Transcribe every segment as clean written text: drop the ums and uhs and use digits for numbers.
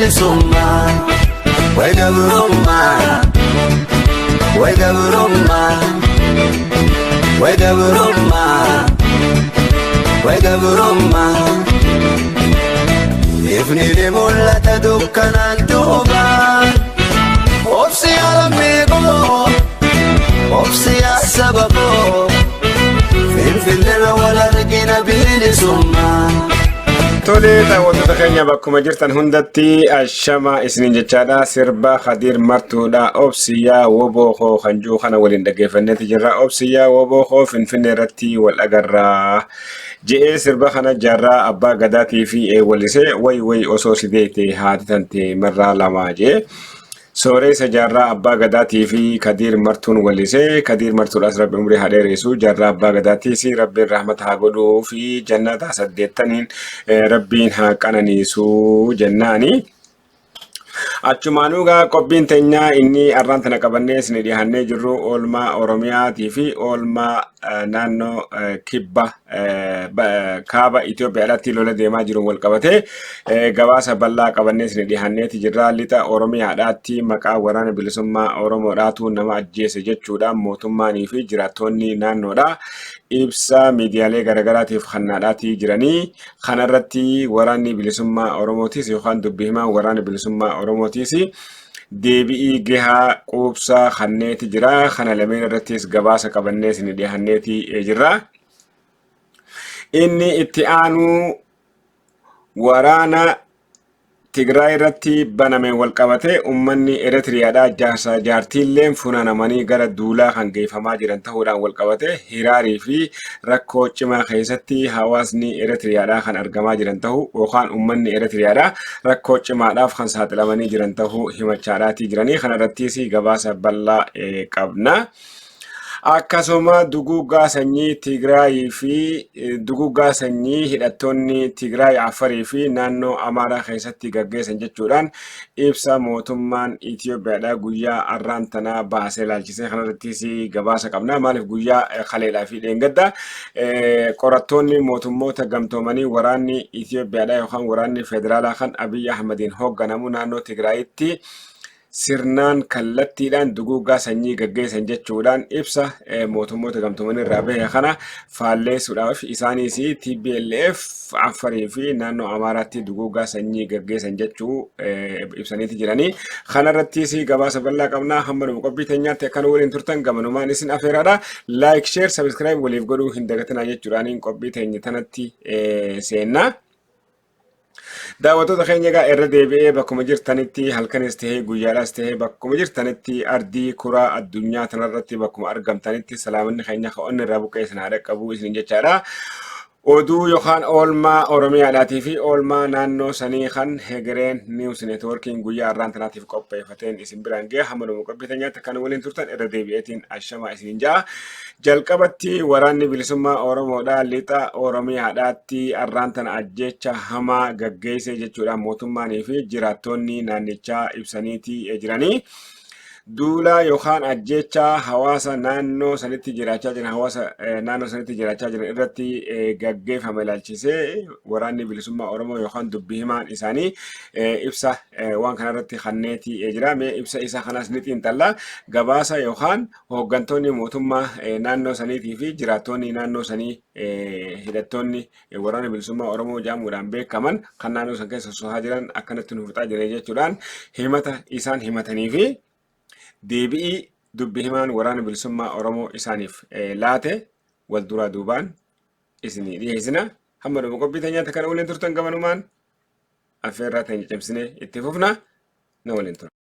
bilisumma way gabrumma way gabrumma way gabrumma way gabrumma ifni limullata dukkanan duba obsi alamigo obsi asababo filfilna wala rgina bilisumma tole daawwattoota keenya bakkuma jirtan hundatti ashama isinin jechaadha sirba Khadir Martuudha obsiyaa woboo kan jiru kana waliin dhaggeeffanneeti jirra obsiyaa woboo Finfinnee irratti wal agarraa je'ee sirba kana jaarraa abbaa gadaatii fi wallisee way osoo sideete haati tante marraa lama jee sooressa jaarraa abbaa gadaatii fi Khadir Martuun wallisee Khadir Martuudhaas rabbi umrii haa dheeressu jaarraa abbaa gadaatis rabbiin rahmata haa godhuu fi jannata 8 rabbiin haa qananiisu jennaani. Achumaanuu gaa qophiin teenyaa inni arraan tana qabannee isin dhiyaannee jirru oolmaa Oromiyaatii fi oolmaa naannoo kibba kaaba Itoophiyaadhaatti lola deemaa jiruun wal qabatee gabaasa bal'aa qabannee isin dhiyaanneeti jirra. Lixa Oromiyaadhaatti maqaa waraana bilisummaa Oromoodhaatu nama ajjeese jechuudhaan mootummaanii fi jiraattonni naannoodha ibsa miidiyaalee garagaraatiif kannaadhaatii jiranii. Kanarratti waraanni bilisummaa Oromootis yookaan dubbii himaa waraana bilisummaa Oromootis deebi'ii gahaa quubsaa kanneeti jira. Kana lameen irrattis gabaasa qabannee isin dhiyaanneeti jirra. Inni itti aanuu waraana Tigraay irratti baname wal qabate ummanni Eritiriyaadhaa jaarsa jaartiilleen funaanamanii gara duulaa kan geeffamaa jiran ta'uudhaan wal qabate hiraarii fi rakkoo cimaa keessatti hawaasni Eritiriyaadhaa kan argamaa jiran ta'uu yookaan ummanni Eritiriyaadhaa rakkoo cimaadhaaf kan saaxilamanii jiran ta'uu himachaadhaatii jiranii. Kanarrattis gabaasa bal'aa qabna. Akkasuma duguuggaa sanyii Tigraay fi duguuggaa sanyii hidhattoonni Tigraay Afarii fi naannoo Amaaraa keessatti gaggeessan jechuudhaan ibsa mootummaan Itoophiyaadhaa guyyaa arraan tanaa baasee ilaalchisee kanarrattis gabaasa qabna. Maaliif guyyaa kaleedhaa fi dheengadda qorattoonni mootummoota gamtoomanii waraanni Itoophiyaadhaa yookaan waraanni federaalaa kan Abiy Ahmediin hoogganamu naannoo Tigraayitti sirnaan kallattiidhaan duguuggaa sanyii gaggeessan jechuudhaan ibsa mootummoota gamtoomanii irraa bahe kana faalleessuudhaaf isaanis TPLF Afarii fi naannoo Amaaraatti duguuggaa sanyii gaggeessan jechuu ibsaniiti jiranii. Kanarrattis gabaasa bal'aa qabna. Hamma qophii teenyaatti akka waliin turtan gamanumaan isin afeeraadha. Like, share, subscribe waliif godhuu hin dagatinaa jechuudhaan qophii teenya tanatti seenna. Daawwattoota keenya egaa irra deebi'ee bakkuma jirtanitti halkanis tahee guyyaadhaas tahee bakkuma jirtanitti ardii kuraa addunyaa tanarratti bakkuma argamtanitti salaamanni keenya ka'onni irraa buqqee isin haa dhaqqabu isin jechaadha. Oduu yookaan oolmaa Oromiyaadhaatii fi oolmaa naannoo sanii kan Hegereen News Networking guyyaa arraan tanaatiif qopheeffateen isin biraan ga'e. Hamma qophii teenyaatti kan waliin turtan irra deebi'eetiin ashamaa isin ja'a. Jalqabatti waraanni bilisummaa Oromoodhaa lixa Oromiyaadhaatti arraan tana ajjecha hamaa gaggeesse jechuudhaan mootummaanii fi jiraattonni naannichaa ibsaniitii jiranii. Duula yookaan ajjecha hawaasa naannoo sanitti jiraachaa jiran hawaasa naannoo sanitti jiraachaa jiran irratti gaggeeffame ilaalchisee waraanni bilisummaa Oromoo yookaan dubbii himaan isaanii ibsa waan kanarratti kanneetii jira. Mee ibsa isaa kanas ni xiinxalla. Gabaasa yookaan hooggantoonni mootummaa naannoo saniitii fi jiraattonni naannoo sanii hidhattoonni waraana bilisummaa Oromoo jedhamuudhaan beekaman kan naannoo san keessa sosohaa jiran akkanatti nu fixaa jiran jechuudhaan himata isaan himatanii fi deebi'ii dubbii himaan waraana bilisummaa Oromoo isaaniif laate wal duraa duubaan isinii dhiyeessina. Hamma qophii teenyaatti kan waliin turtan gamanumaan affeerraa teenya cimsinee itti fufna na waliin turtan.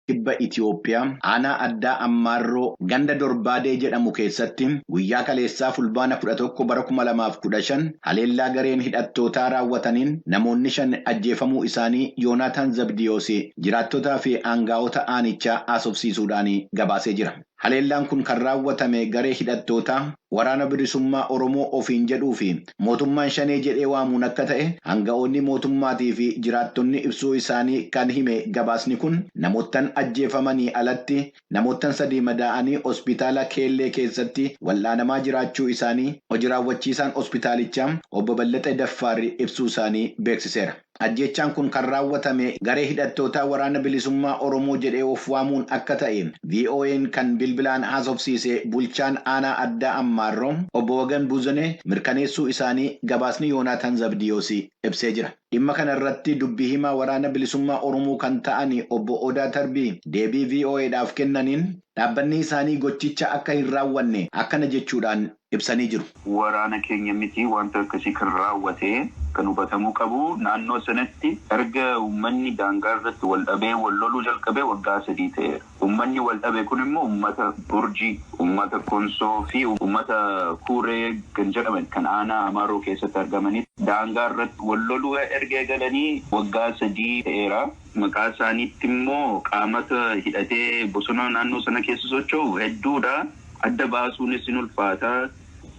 Kibba Itoophiyaa aanaa addaa Ammaarroo ganda Dorbaadee jedhamu keessatti guyyaa kaleessaa fulbaana 11 bara 2015 haleellaa gareen hidhattootaa raawwataniin namoonni 5 ajjeefamuu isaanii Yoonaataan Zabdiyoos jiraattotaa fi aangaa'ota aanichaa haasofsiisuudhaan gabaasee jira. Haleellaan kun kan raawwatame garee hidhattootaa waraana bilisummaa Oromoo ofiin jedhuu fi mootummaan shanee jedhee waamuun akka ta'e hanga'oonni mootummaatii fi jiraattonni ibsuu isaanii kan hime gabaasni kun namoottan ajjeefamanii alatti namoottan 3 madaa'anii hospitaala Keellee keessatti wal'aanamaa jiraachuu isaanii hojii raawwachiisaan hospitaalichaa obbo Ballaxee Daffaarri ibsuu isaanii beeksiseera. Ajjechaan kun kan raawwatame garee hidhattootaa waraana bilisummaa Oromoo jedhee of waamuun akka ta'e VOA'n kan bilbilaan haasofsiise bulchaan aanaa addaa Ammaarroo obbo Wagan Buzanee mirkaneessuu isaanii gabaasni Yoonaataan Zabdiyoosii ibsee jira. Dhimma kana irratti dubbii himaa waraana bilisummaa Oromoo kan ta'an obbo Odaa Tarbii deebii VOA'dhaaf kennaniin dhaabbanni isaanii gochicha akka hin raawwanne akkana jechuudhaan ibsanii jiru. Waraana keenya miti wanta akkasii kan raawwate kan hubatamuu qabu naannoo sanatti erga uummanni daangaa irratti wal dhabee wal loluu jalqabee waggaa 3 ta'eera. Uummanni wal dhabee kun immoo uummata Burjii, uummata Konsoo fi uummata Kuuree kan jedhaman kan aanaa Amaaroo keessatti argamanii daangaa irratti wal loluu erga galanii waggaa 3 ta'eera. Maqaa isaaniitti immoo qaamata hidhatee bosona naannoo sana keessa socho'u hedduudha. Adda baasuunis ni ulfaata.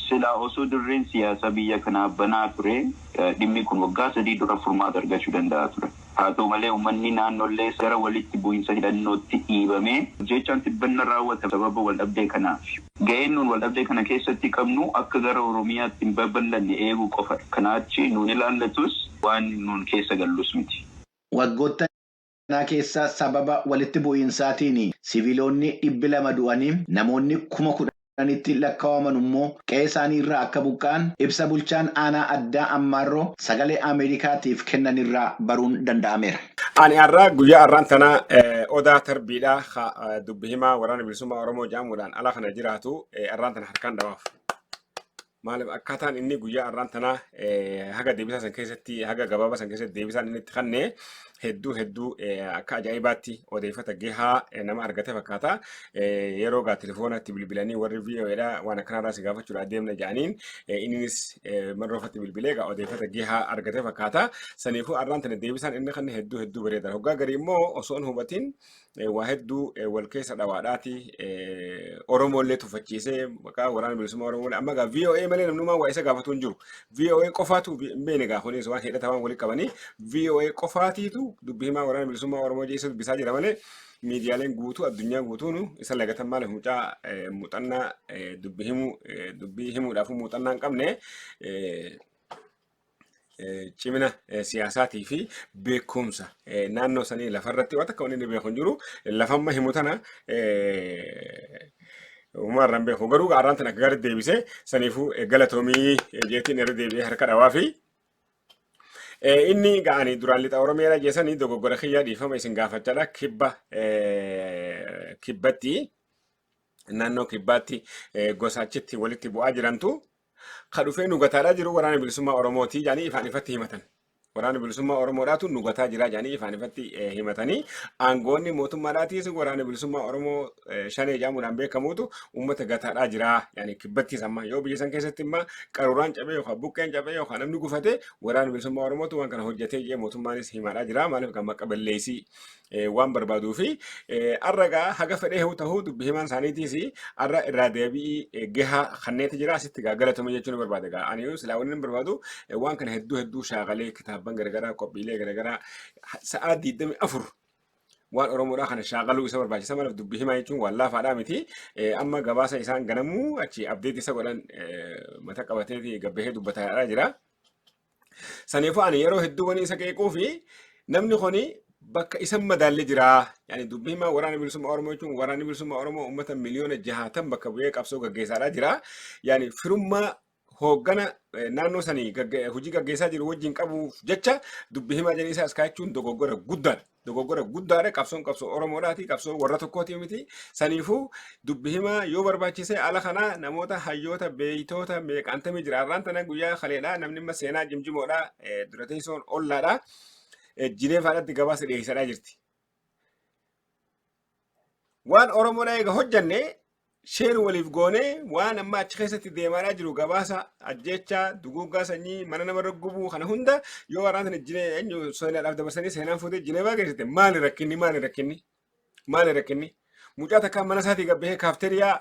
Silaa osoo dirreen siyaasaa biyya kanaa banaa ture dhimmi kun waggaa 3 dura furmaata argachuu danda'a ture. Haa ta'u malee uummanni naannollee gara walitti bu'iinsa hidhannootti dhiibame jechaan tibbanna raawwata sababa waldhabdee kanaaf. Ga'een nuun waldhabdee kana keessatti qabnu akka gara Oromiyaatti hin babal'anne eeguu qofa. Kanaachi nuun ilaallatus waan nuun keessa gallus miti. Waggoota kana keessa sababa walitti bu'iinsaatiin siviilonni 200 du'anii namoonni 10,000tti lakkaa'aman immoo qe'ee isaanii irraa akka buqqa'an ibsa bulchaan aanaa addaa Ammaarroo sagalee Ameerikaatiif kennan irraa baruun danda'ameera. Ani har'a guyyaa har'aan tana Odaa Tarbiidhaa dubbii himaa waraana bilisummaa Oromoo jedhamuudhaan ala kana jiraatu har'aan tana harkaan dhawaaf. Maaliif akkaataan inni guyyaa har'aan tana haga deebisaa san keessatti haga gabaabaa san keessatti deebisaan inni itti kennee hedduu akka ajaa'ibaatti odeeffata gahaa nama argate fakkaata. Yeroo gaa telefoonatti bilbilanii warri VOA'dha waan akkanarraa si gaafachuudhaan deemna jedhaniin innis marroofatti bilbilee gaa odeeffata gahaa argate fakkaata. Saniifuu har'aan tana deebisaan inni kenne hedduu bareeda. Hoggaa garii immoo osoo hin hubatiin waa hedduu wal keessa dhawaadhaati. Oromoollee tuffachiisee maqaa waraana bilisummaa Oromoo amma gaa VOA malee namnummaa waa isa gaafatu hin jiru. VOA qofaatu beene gaa kunis waan hidhata waan walitti qabanii VOA qofaatiitu dubbii himaa waraana bilisummaa Oromoo jeessa dubbisaa jira malee miidiyaaleen guutuu addunyaa guutuun isa lagatan maaliif mucaa muuxannaa dubbii himuudhaaf muuxannaa hin qabne cimina siyaasaatii fi beekumsa naannoo sanii lafarratti waan akka wanni beeku hin jiru lafamma himu tana umarran beeku garuu har'aan tana akka gaarii deebisee saniifuu galatoomii jeetiin irra deebi'ee harka dhawaa fi inni ga'anii duraan lixa Oromiyaa jeessanii dogoggora kiyyaa dhiifama isin gaafachaadha kibbatti naannoo kibbaatti gosa achitti walitti bu'aa jirantu kan dhufee nugataadhaa jiru waraana bilisummaa Oromooti jedhanii ifaan ifatti himatan. Waraana bilisummaa Oromoodhaatu nugataa jira jedhanii ifaan ifatti himatanii aangoonni mootummaadhaatiis waraana bilisummaa Oromoo shanee jedhamuudhaan beekamuutu uummata gataadhaa jira yaani kibbattis amma yoo biyya san keessatti immoo qaruuraan cabee yookaan buqqeen cabee yookaan namni gufate waraana bilisummaa Oromootu waan kana hojjetee jee mootummaanis himaadhaa jira maaliif kan maqaa balleessii waan barbaaduu fi arragaa haga fedhee hoo ta'uu dubbii himaan isaaniitiis arra irraa deebii gahaa kanneeti jira asitti galatoomaa jechuun barbaade gaa ani silaa wanni barbaadu waan kana hedduu shaagalee kitaabban garagaraa qophiilee garagaraa sa'aa 24 waan Oromoodhaa kana shaagaluu isa barbaachisa maaliif dubbii himaa jechuun waan laafaadhaa miti amma gabaasa isaan ganamuu achi abdeet isa godhan mata qabateeti gabbahee dubbataadhaa jira. Saniifuu ani yeroo hedduu wani isa qeequu fi namni kuni bakka isan madaallee jira yaani dubbii himaa waraana bilisummaa Oromoo jechuun waraanni bilisummaa Oromoo uummata miliyoona 60 bakka bu'ee qabsoo gaggeessaadhaa jira yaani firummaa hooggana naannoo sanii hojii gaggeessaa jiru wajjin qabuuf jecha dubbii himaa jedhanii isaas kaachuun dogoggora guddaadha qabsoo Oromoodhaati qabsoo warra tokkooti miti saniifuu dubbii himaa yoo barbaachise ala kana namoota hayyoota beeytoota meeqaantamii jira har'aan tana guyyaa kaleedhaa namni amma seenaa jimjimoodhaa dura teessoon ollaadhaa Jineefaadhaatti gabaasa dhiyeessadhaa jirti. Waan Oromoodhaa eega hojjanne sheen waliif goonee waan amma achi keessatti deemaa jiru gabaasa ajjechaa duguuggaa sanyii mana nama raggubuu kana hunda yoo waraana eenyu seenaadhaaf dabarsanii seenaan fuutee Jineefaa keessatti maali rakkinni mucaa takka mana isaatii gabbee kaafteriyaa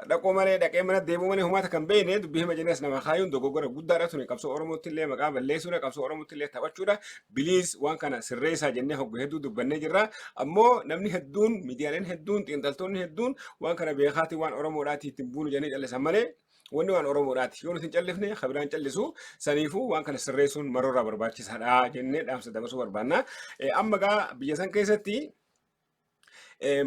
dhaqoo malee dhaqee mana deemuu malee humaata kan beekne dubbii hima jennes nama kaayuun dogoggora guddaadha tuni qabsoo Oromootti illee maqaa balleessuudha qabsoo Oromootti illee taphachuudha biliis waan kana sirreessaa jennee hoggu hedduu dubbannee jirra ammoo namni hedduun miidiyaaleen hedduun xiinxaltoonni hedduun waan kana beekaatii waan Oromoodhaati ittiin buunu jennee callisan malee wanni waan Oromoodhaati yoo nuti hin callifne kabiraan callisu saniifuu waan kana sirreessuun maroorraa barbaachisaadha jennee dhaamsa dabarsuu barbaanna amma gaa biyya san keessatti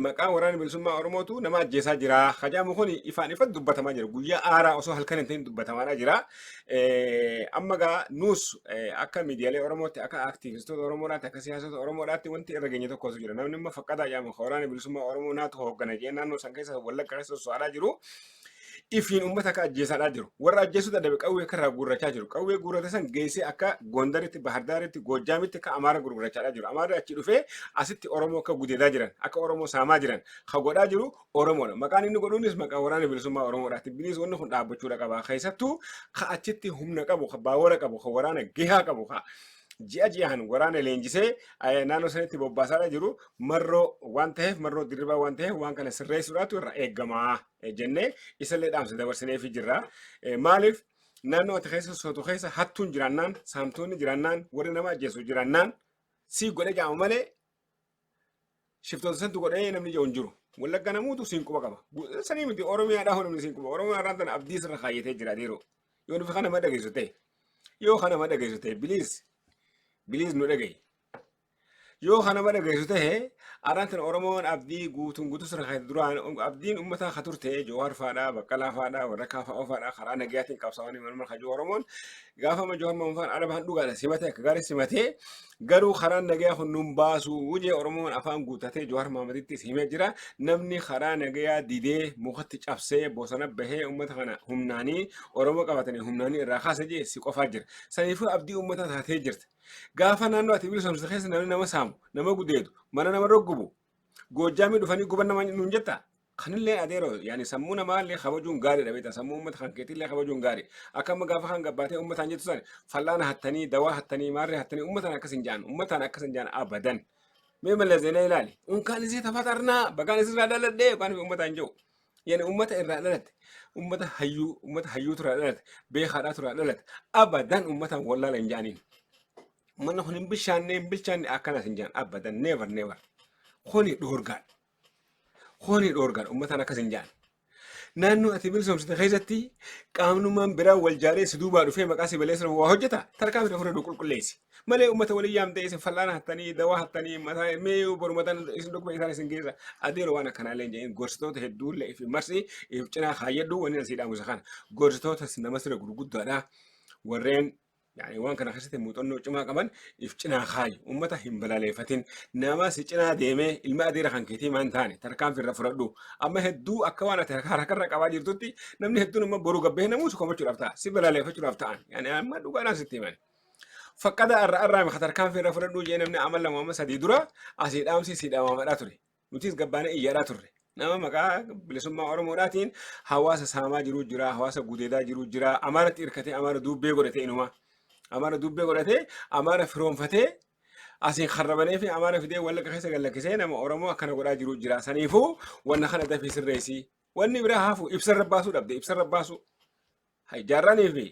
maqaan waraana bilisummaa Oromootu nama ajjeesaa jira. Hajaamu kun ifaan ifatti dubbatamaa jira. Guyyaa aaraa osoo halkan hin ta'in dubbatamaa jira. Amma gaa nuus akka miidiyaalee Oromootti akka aktiivistoota Oromoodhaatti akka siyaasota Oromoodhaatti wanti irra geenye tokkotu jira. Namni immoo fakkaataa jaamu waraana bilisummaa Oromoo naatu hooggana jee naannoo san keessa wallagga keessa soso'aa jiru. Ifiin uummata akka ajjeesaadhaa jiru. Warra ajjeesuu dadhabe qawwee karraa gurrachaa jiru. Qawwee gurrate san geessee akka Gondaritti, Bahardaaritti, Goojjaamitti akka Amaara gurgurachaadhaa jiru. Amaarri achi dhufee asitti Oromoo akka gudeedaa jiran, akka Oromoo saamaa jiran, ka godhaa jiru Oromoodha. Maqaan inni godhuunis maqaa waraana bilisummaa Oromoodhaati. Biliis wanni kun dhaabbachuudha qaba. Keessattuu ka achitti humna qabu, ka baawara qabu, ka waraana gahaa qabu, ka ji'aan waraana leenjisee naannoo sanitti bobbaasaa jiru marroo waan ta'eef marroo dirribaa waan ta'eef waan kana sirreessuudhaatu irra eegamaa jennee isallee dhaamsa dabarsineefii jirra. Maaliif naannoo ati keessa sotu keessa hattuun jiraannaan saamtonni jiraannaan warri nama ajjeesu jiraannaan si godhe jaamu malee shiftoota santu godhee namni ija'u hin jiru. Wallagga namuutu siin quba qaba. Sanii miti Oromiyaadhaa namni siin quba. Oromiyaadhaan tana abdii sirra kaayyatee jira dhiiroo. Yoo nufi kana madhageessu ta'e yoo kana madhageessu ta'e biliis nu dhagaye. Yoo kana madhageessu ta'e araantan Oromoon abdii guutuu sirra kaayate duraan abdiin uummataa ka turte Jowaar faadhaa, Baqqalaa faadhaa, warra Kaafa'oo faadhaa karaa nagayaatiin qabsaa'anii manuma kajuu Oromoon gaafa Jowaar Mohaammed Arabaan dhugaadha simatee akka gaarii simatee garuu karaa nagayaa kun nun baasu wujee Oromoon afaan guutatee Jowaar Mohaammeditti himee jira namni karaa nagayaa didee mukatti cabsee bosona bahee uummata kana humnaanii Oromoo qabatanii humnaanii irraa kaasa jee si qofaa jira. Saniifuu abdii uummataa taatee jirti. Gaafa naannoo ati bilisomsa keessa namni nama saamu nama gudeedu mana nama roggubu Goojjaamii dhufanii guban nama nuun jetta kanillee adeeroo yaani sammuu namaallee kabajuun gaariidha beektaa sammuu uummata kan keetillee kabajuun gaarii akkama gaafa kan gabbaatee uummataan jettu san fallaana hattanii dawaa hattanii maarree hattanii uummataan akkas hin jaan abadan mee malee zeenaa ilaali unkaan isii tafatarnaa bagaan isirraa dhaladhee waan uummataan jiru yaani uummata irraa dhalatte uummata hayyuu turraa dhalatte beekaadhaa turraa dhalatte abadan uummataan wallaala hin jaaniin. Mana kun hin bilchaanne akkanas hin jaan abadan never kuni dhoorgaan uummataan akkas hin jaan naannoo ati bilisomsite keessatti qaamnummaan biraa wal jaalee si duubaa dhufee maqaa si baleessa waa hojjeta tarkaa fira fudhadhu qulqulleessi malee uummata walii yaamtee isin fallaana hattanii dawaa hattanii mataa mee borumataan isin dhuguma isaan isin geessa adeero waan akkanaallee jedhin gorsitoota hedduullee ifi marsi if cinaa kaayyadhu wanni asii dhaamusa kana gorsitoota nama sira gurguddaadha warreen يعني وان كان خسيت موتونو جماعة كمان يفجنا خاي أمته هم بلاليفتين نما سجنا ديمه الماء دير خان كتير مان ثاني تركان في الرفردو أما هدو أكوانا تركان هكذا كواجر توتي نمني هدو نما برو قبه نموس كم تشرفتا سبلاليفة تشرفتان يعني أما دوغا ناس تيمان فكذا الرأي مختار كان في الرفردو جينا من عمل لما ما سدي درا أسيد أمسي سيد أمام راتوري نتيز قبانة إيجارة توري nama maqaa bilisummaa Oromoodhaatiin hawaasa saamaa jiru jira hawaasa gudeedaa jiru jira amaratti irkatee amara dubbee godhatee inuma amara dubbee godhatee amara firoonfatee asiin kharrabanee fi amara fidee wallagga keessa gallakkisee nama Oromoo akkana godhaa jiru jira saniifuu wanna kana dafii sirreessii wanni biraa haafu ibsarra baasuu dhabde ibsarra baasuu jaarranii fi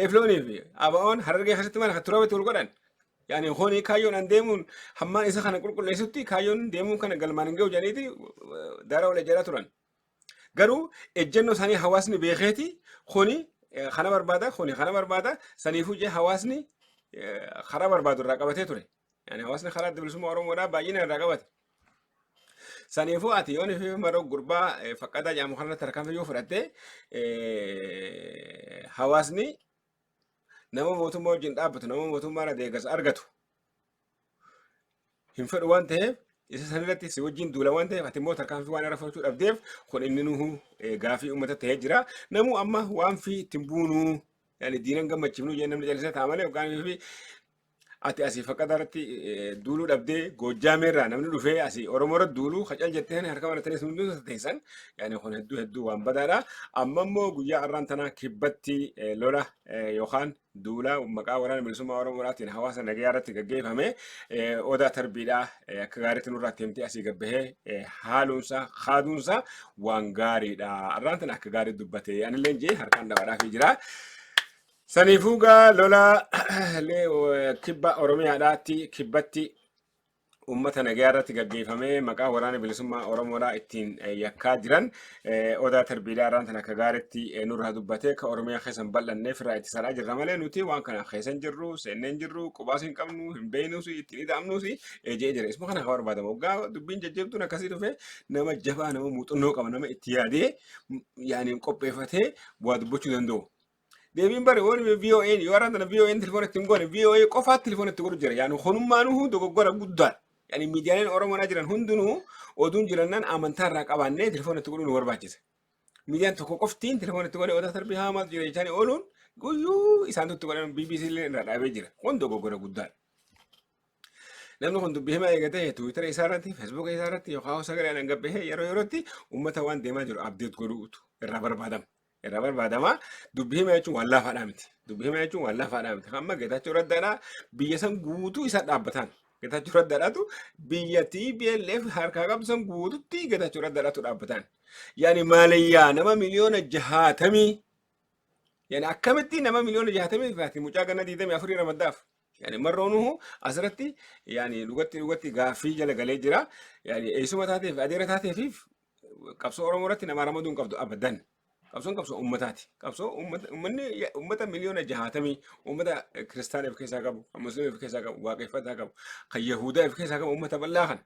efloonii fi aba'oon harargee keessatti mana turabatti wal godhan يعني هوني كايون عندهم حمان إذا خنا كل ليسوتي كايون ديمون كنا قلمان جو جانيتي دارا ولا جراتوران قالوا الجنة ثاني حواسني بيخيتي خوني خنا بربادا سنيفو جه حواسني خراب بربادو الرقابتي توري يعني حواسني خراب دبلسمو أروم ولا باجين الرقابت سنيفو أتيوني في مرو غربا فقدا جا مخنا تركان في يوفرته حواسني nama mootummaa wajjin dhaabbatu nama mootummaa deeggarsa argatu hin fedhu waan ta'eef isa sanirratti si wajjin duula waan ta'eef ati immoo tarkaanfii waan irra fudhachuu dhabdeef kun inni nuhu gaafii uummata ta'ee jira namu amma waan fi ittiin buunuu yani diinan gammachiifnu jee namni jallisee ta'a malee hoggaan fi ati asii faqadarratti duuluu dhabdee Goojjaameerraa namni dhufee asii Oromoorra duuluu qacal jettee harka maratanii hunduu teessan yaani kun hedduu waan badaadha. Amma immoo guyyaa har'aan tanaa kibbatti lola yookaan duula maqaa waraana bilisummaa Oromoodhaatiin hawaasa nagayaa irratti gaggeeffame odaa tarbiidhaa akka gaariitti nurraatti himtee asii gabbahee haaduunsa waan gaariidha. Har'aan tana akka gaarii dubbate anillee jee harkaan dhabaadhaafii jira. Saniifuu gaa lola kibba Oromiyaadhaatti kibbatti ummata nagayaa irratti gaggeeffamee maqaa waraana bilisummaa Oromoodhaa ittiin yakkaa jiran odaa tarbiidhaa irraan tan akka gaariitti nurraa dubbatee ka Oromiyaa keessan bal'anneef irraa ittisaa jirra malee nuti waan kana keessan jirru seenneen jirru qubaas hin qabnu hin beeknus ittiin hidhamnus ejee jira. Isuma kana haa barbaadamu. Waggaa dubbiin jajjabduun akkasii dhufe nama jabaa nama muuxannoo qaba nama itti yaadee yaani qopheeffatee waa dubbachuu danda'u. Deebiin bari waan VOA yoo araan tana VOA telefoon ittiin goone VOA qofaatti telefoon itti godhu jira. Yaani honummaanuu dogoggora guddaa. Yani miidiyaaleen Oromoodhaa jiran hundinuu oduun jirannaan amantaa irraa qabaannee telefoon itti godhuu nu barbaachisa. Miidiyaan tokko qoftiin telefoon itti godhee odaa tarbii haamaatu jira jechaan ooluun guyyuu isaantu itti godhan BBC illee irraa dhaabee jira. Kun dogoggora guddaadha. Namni kun dubbii himaa eegatee Twitter isaa irratti, Facebook isaa irratti yookaan sagalee gabbahee yeroo yerootti uummata waan deemaa jiru update godhuutu irraa barbaadama. Irraa barbaadama. Dubbii himaa jechuun waan laafaadhaa miti. Dubbii himaa jechuun waan laafaadhaa miti. Amma Geetaachoo Raddaadhaa biyya san guutuu isa dhaabbatan. Geetaachoo Raddaadhaatu biyya TPLF harkaa qabsan guututti Geetaachoo Raddaadhaatu dhaabbatan. Yaani maalayyaa nama miliyoona 60 yaani akkamitti nama miliyoona 60 faati mucaa ganna 24 ramaddaaf. Yani marroonuu asirratti yani dhugatti gaaffii jala galee jira. Yani eessuma taateef adeera taateefiif qabsoo Oromoo irratti nama ramaduun qabdu abadan. Qabsoon qabsoo uummataati. Qabsoo uummata miliyoona 60 uummata kiristaanaaf keessaa qabu, musliimaaf keessaa qabu, waaqeffataa qabu, kan Yahudaaf keessaa qabu uummata bal'aa kana.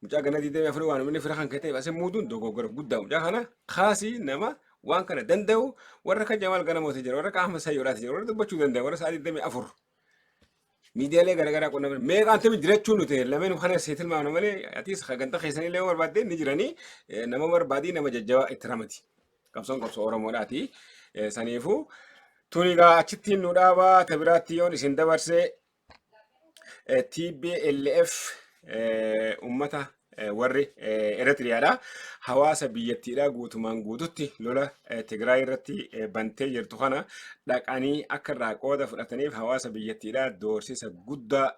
Mucaa ganna 24 waan namni fira kan ta'eef asii muuduun dogoggora guddaa mucaa kana kaasii nama waan kana danda'u warra kan Jamaal Ganamooti jira, warra Ahmad Sayyoodhaati jira, warra dubbachuu danda'u, warra Sa'aatii 24. Miidiyaalee garaagaraa qunnamanii meeqaan tami jiraachuu nuti lameen kana seetilmaamna malee atiis ganta keessanii illee barbaadde ni jiranii nama barbaadii nama jajjabaa itti ramati. Qabsoon qabsoo Oromoodhaati. Saniifuu tuni egaa achittiin nu dhaabaa tabiraatti yoon isin dabarsee TPLF uummata warri Eritiriyaadha. Hawaasa biyyattiidhaa guutumaan guututti lola Tigraay irratti bantee jirtu kana dhaqanii akka irraa qooda fudhataniif hawaasa biyyattiidhaa doorsisa guddaa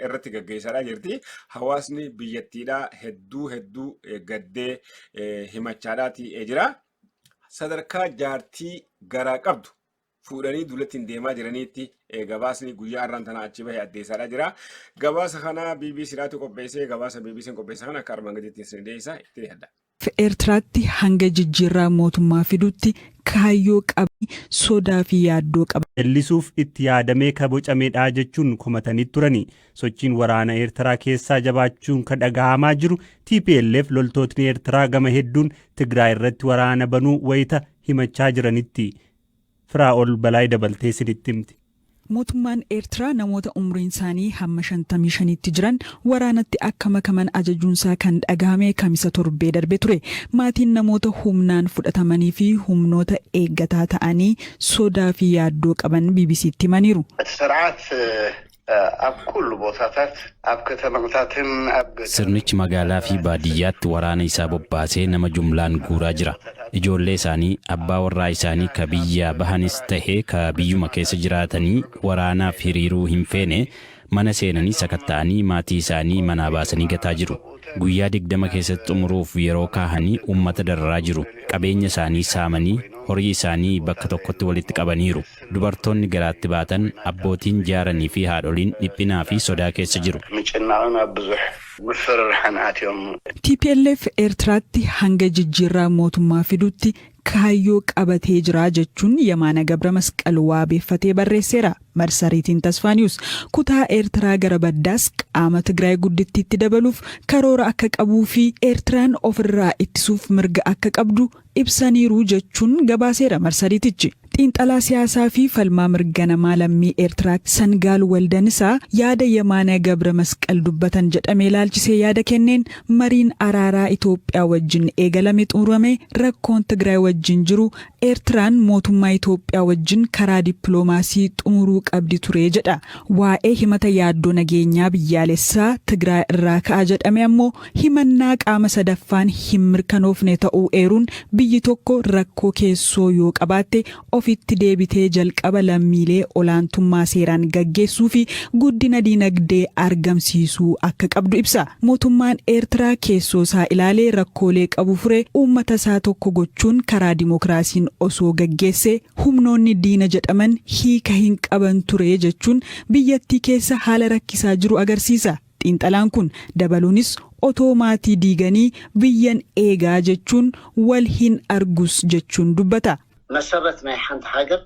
irratti gaggeessaa jirti. Hawaasni biyyattiidhaa hedduu gaddee himachaadhaati jira. Sadarkaa jaartii garaa qabdu fuudhanii duulatti deemaa jiraniitti gabaasni guyyaa har'aan tana achi bahee addeessaadha jira. Gabaasa kana BBCdhaatu qopheessee gabaasa BBC'n qopheessa kana akka armaan gadiitti isin dhiyeessa itti yaadda. Eertiraatti hanga jijjiirraa mootummaa fidutti kaayyoo qabii sodaa fi yaaddoo qaba. Jallisuuf itti yaadamee kabocameedha jechuun komatanii turani. Sochiin waraana Eertiraa keessaa jabaachuun kan dhaga'amaa jiru TPLF loltootni Eertiraa gama hedduun Tigraay irratti waraana banuu wayita himachaa jiranitti. Firaa'ol Balaay dabaltee isinitti himti. Mootummaan Eertiraa namoota umriin isaanii hamma 55tti jiran waraanatti akka makaman ajajuunsaa kan dhagahame kamisa torbee darbe ture. Maatiin namoota humnaan fudhatamanii fi humnoota eeggataa ta'anii sodaa fi yaaddoo qaban BBC'tti himaniiru. Sirnichi magaalaa fi baadiyyaatti waraana isaa bobbaasee nama jumlaan guuraa jira. Ijoollee isaanii abbaa warraa isaanii ka biyyaa bahanis tahee ka biyyuma keessa jiraatanii waraanaaf hiriiruu hin feene mana seenanii sakatta'anii maatii isaanii manaa baasanii gataa jiru. Guyyaa 20 keessatti xumuruuf yeroo kaahanii uummata dararaa jiru. Qabeenya isaanii saamanii horii isaanii bakka tokkotti walitti qabaniiru. Dubartoonni garaatti baatan abbootiin jaaranii fi haadholiin dhiphinaa fi sodaa keessa jiru. TPLF Eertiraatti hanga jijjiirraa mootummaa fidutti kaayyoo qabatee jira jechuun Yamaana Gabra Masqal waabeeffatee barreesseera. Marsariitiin Tasfaanius kutaa Eertiraa gara baddaas qaama Tigraay guddittiitti dabaluuf karoora akka qabuu fi Eertiraan ofirraa ittisuuf mirga akka qabdu ibsaniiru jechuun gabaaseera marsariitichi. Xiinxalaa siyaasaa fi falmaa mirga namaa lammii Eertiraa Sangaal Waldanisaa yaada Yamaana Gabra Masqal dubbatan jedhamee ilaalchisee yaada kenneen mariin araaraa Itoophiyaa wajjin eegalame xumurame rakkoon Tigraay wajjin jiru Eertiraan mootummaa Itoophiyaa wajjin karaa dippiloomaasii xumuruu qabdi ture jedha. Waa'ee himata yaaddoo nageenyaa biyyaalessaa Tigraay irraa ka'a jedhame ammoo himannaa qaama sadaffaan hin mirkanoofne ta'uu eeruun biyyi tokko rakkoo keessoo yoo qabaatte ofitti deebitee jalqaba lammiilee olaantummaa seeraan gaggeessuu fi guddina diinagdee argamsiisuu akka qabdu ibsa. Mootummaan Eertiraa keessoo isaa ilaalee rakkoolee qabu fure uummata isaa tokko gochuun karaa dimookiraasiin osoo gaggeesse humnoonni diina jedhaman hiika hin qaban ture jechuun biyyattii keessa haala rakkisaa jiru agarsiisa. Xiinxalaan kun dabaluunis otoo maatii diiganii biyyan eegaa jechuun wal hin argus jechuun dubbata. መሰረት ናይ ሓንቲ ሃገር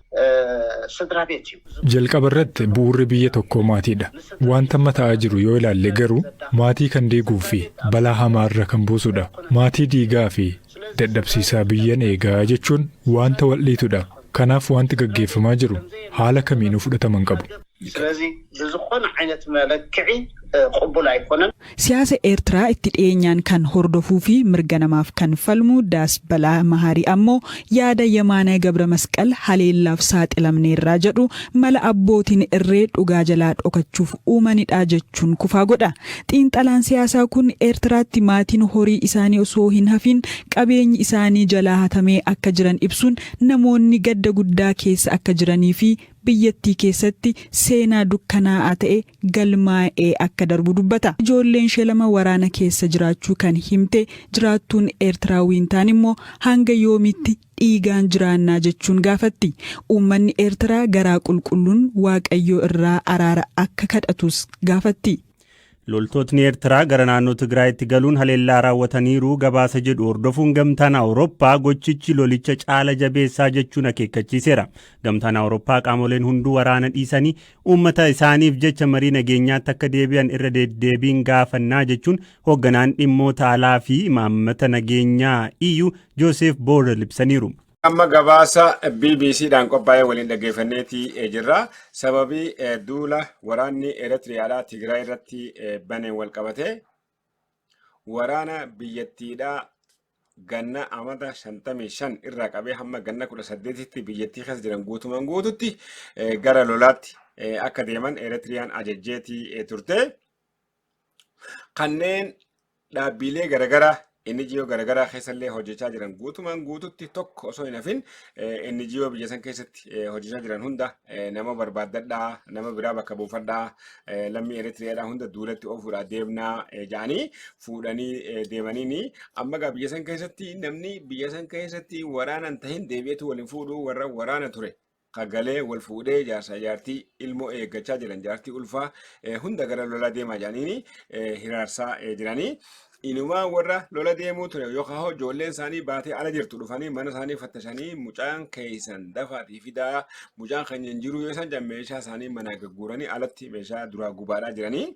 ስድራ ቤት እዩ jalqaba irratti bu'uurri biyya tokkoo maatiidha. Wanta mataa jiru yoo ilaalle garuu maatii kan diiguu fi balaa hamaa irra kan buusudha. Maatii diigaa fi dadhabsiisaa biyyan eegaa jechuun wanta wal'iitudha. Kanaaf wanti gaggeeffamaa jiru haala kamiinuu fudhataman qabu. ስለዚህ ብዝኾነ ዓይነት መለክዒ ቅቡል ኣይኮነን Siyaasa Eertiraa itti dhiyeenyaan kan hordofuu fi mirga namaaf kan falmu Daas Balaa Maharii ammoo yaada Yemaana Gabra Masqal haleellaaf saaxilamneerraa jedhu mala abbootiin irree dhugaa jalaa dhokachuuf uumanidha jechuun kufaa godha. Xiinxalaan siyaasaa kun Eertiraatti maatiin horii isaanii osoo hin hafin qabeenyi isaanii jalaa hatamee akka jiran ibsuun namoonni gadda guddaa keessa akka jiranii fi biyyattii keessatti seenaa dukkanaa'aa ta'e galmaa'ee akka darbu dubbata. Ijoolleen ishee lama waraana keessa jiraachuu kan himte jiraattuun Eertiraawwiin taan immoo hanga yoomitti dhiigaan jiraannaa jechuun gaafatti. Uummanni Eertiraa garaa qulqulluun Waaqayyoo irraa araara akka kadhatus gaafatti. Loltootni Eertiraa gara naannoo Tigraayitti galuun haleellaa raawwataniiru gabaasa jedhu hordofuun gamtaan Awurooppaa gochichi lolicha caala jabeessaa jechuun akeekkachiiseera. Gamtaan Awurooppaa qaamoleen hunduu waraana dhiisanii uummata isaaniif jecha marii nageenyaatti akka deebi'an irra deddeebiin gaafannaa jechuun hoogganaan dhimmoota alaa fi imaammata nageenyaa EU Joosef Borrell ibsaniiru. Amma gabaasa BBCdhaan qophaa'ee waliin dhaggeeffanneetii jirra. Sababii duula waraanni Eritiriyaadhaa Tigraay irratti baneen wal qabatee waraana biyyattiidhaa ganna amata 55 irraa qabee hamma ganna 18tti biyyattii keessa jiran guutumaan guututti gara lolaatti akka deeman Eritiriyaan ajajjeetii turte. Kanneen dhaabbilee garaagaraa NGO garaagaraa keessallee hojjechaa jiran guutumaan guututti tokko osoo hin hafin NGO biyya san keessatti hojjechaa jiran hunda nama barbaaddadhaa, nama biraa bakka buufadhaa, lammii Eritiriyaadhaa hunda duulatti ofuudhaa deemnaa jedhanii fuudhanii deemaniini. Amma gaa biyya san keessatti namni biyya san keessatti waraanan tahin deebi'eetu waliin fuudhuu warra waraana ture. Kagalee wal fuudhee jaarsa jaartii ilmoo eeggachaa jiran jaartii ulfaa hunda gara lola deemaa jedhaniini hiraarsaa jiranii. Inumaa warra lola deemuu ture yookaan ijoolleen isaanii baatee ala jirtu dhufanii mana isaanii fattashanii mucaan keessan dafaatii fidaa mucaan kan hin jiru yoo isaan meeshaa isaanii mana gagguuranii alatti meeshaa duraa gubaadhaa jiranii.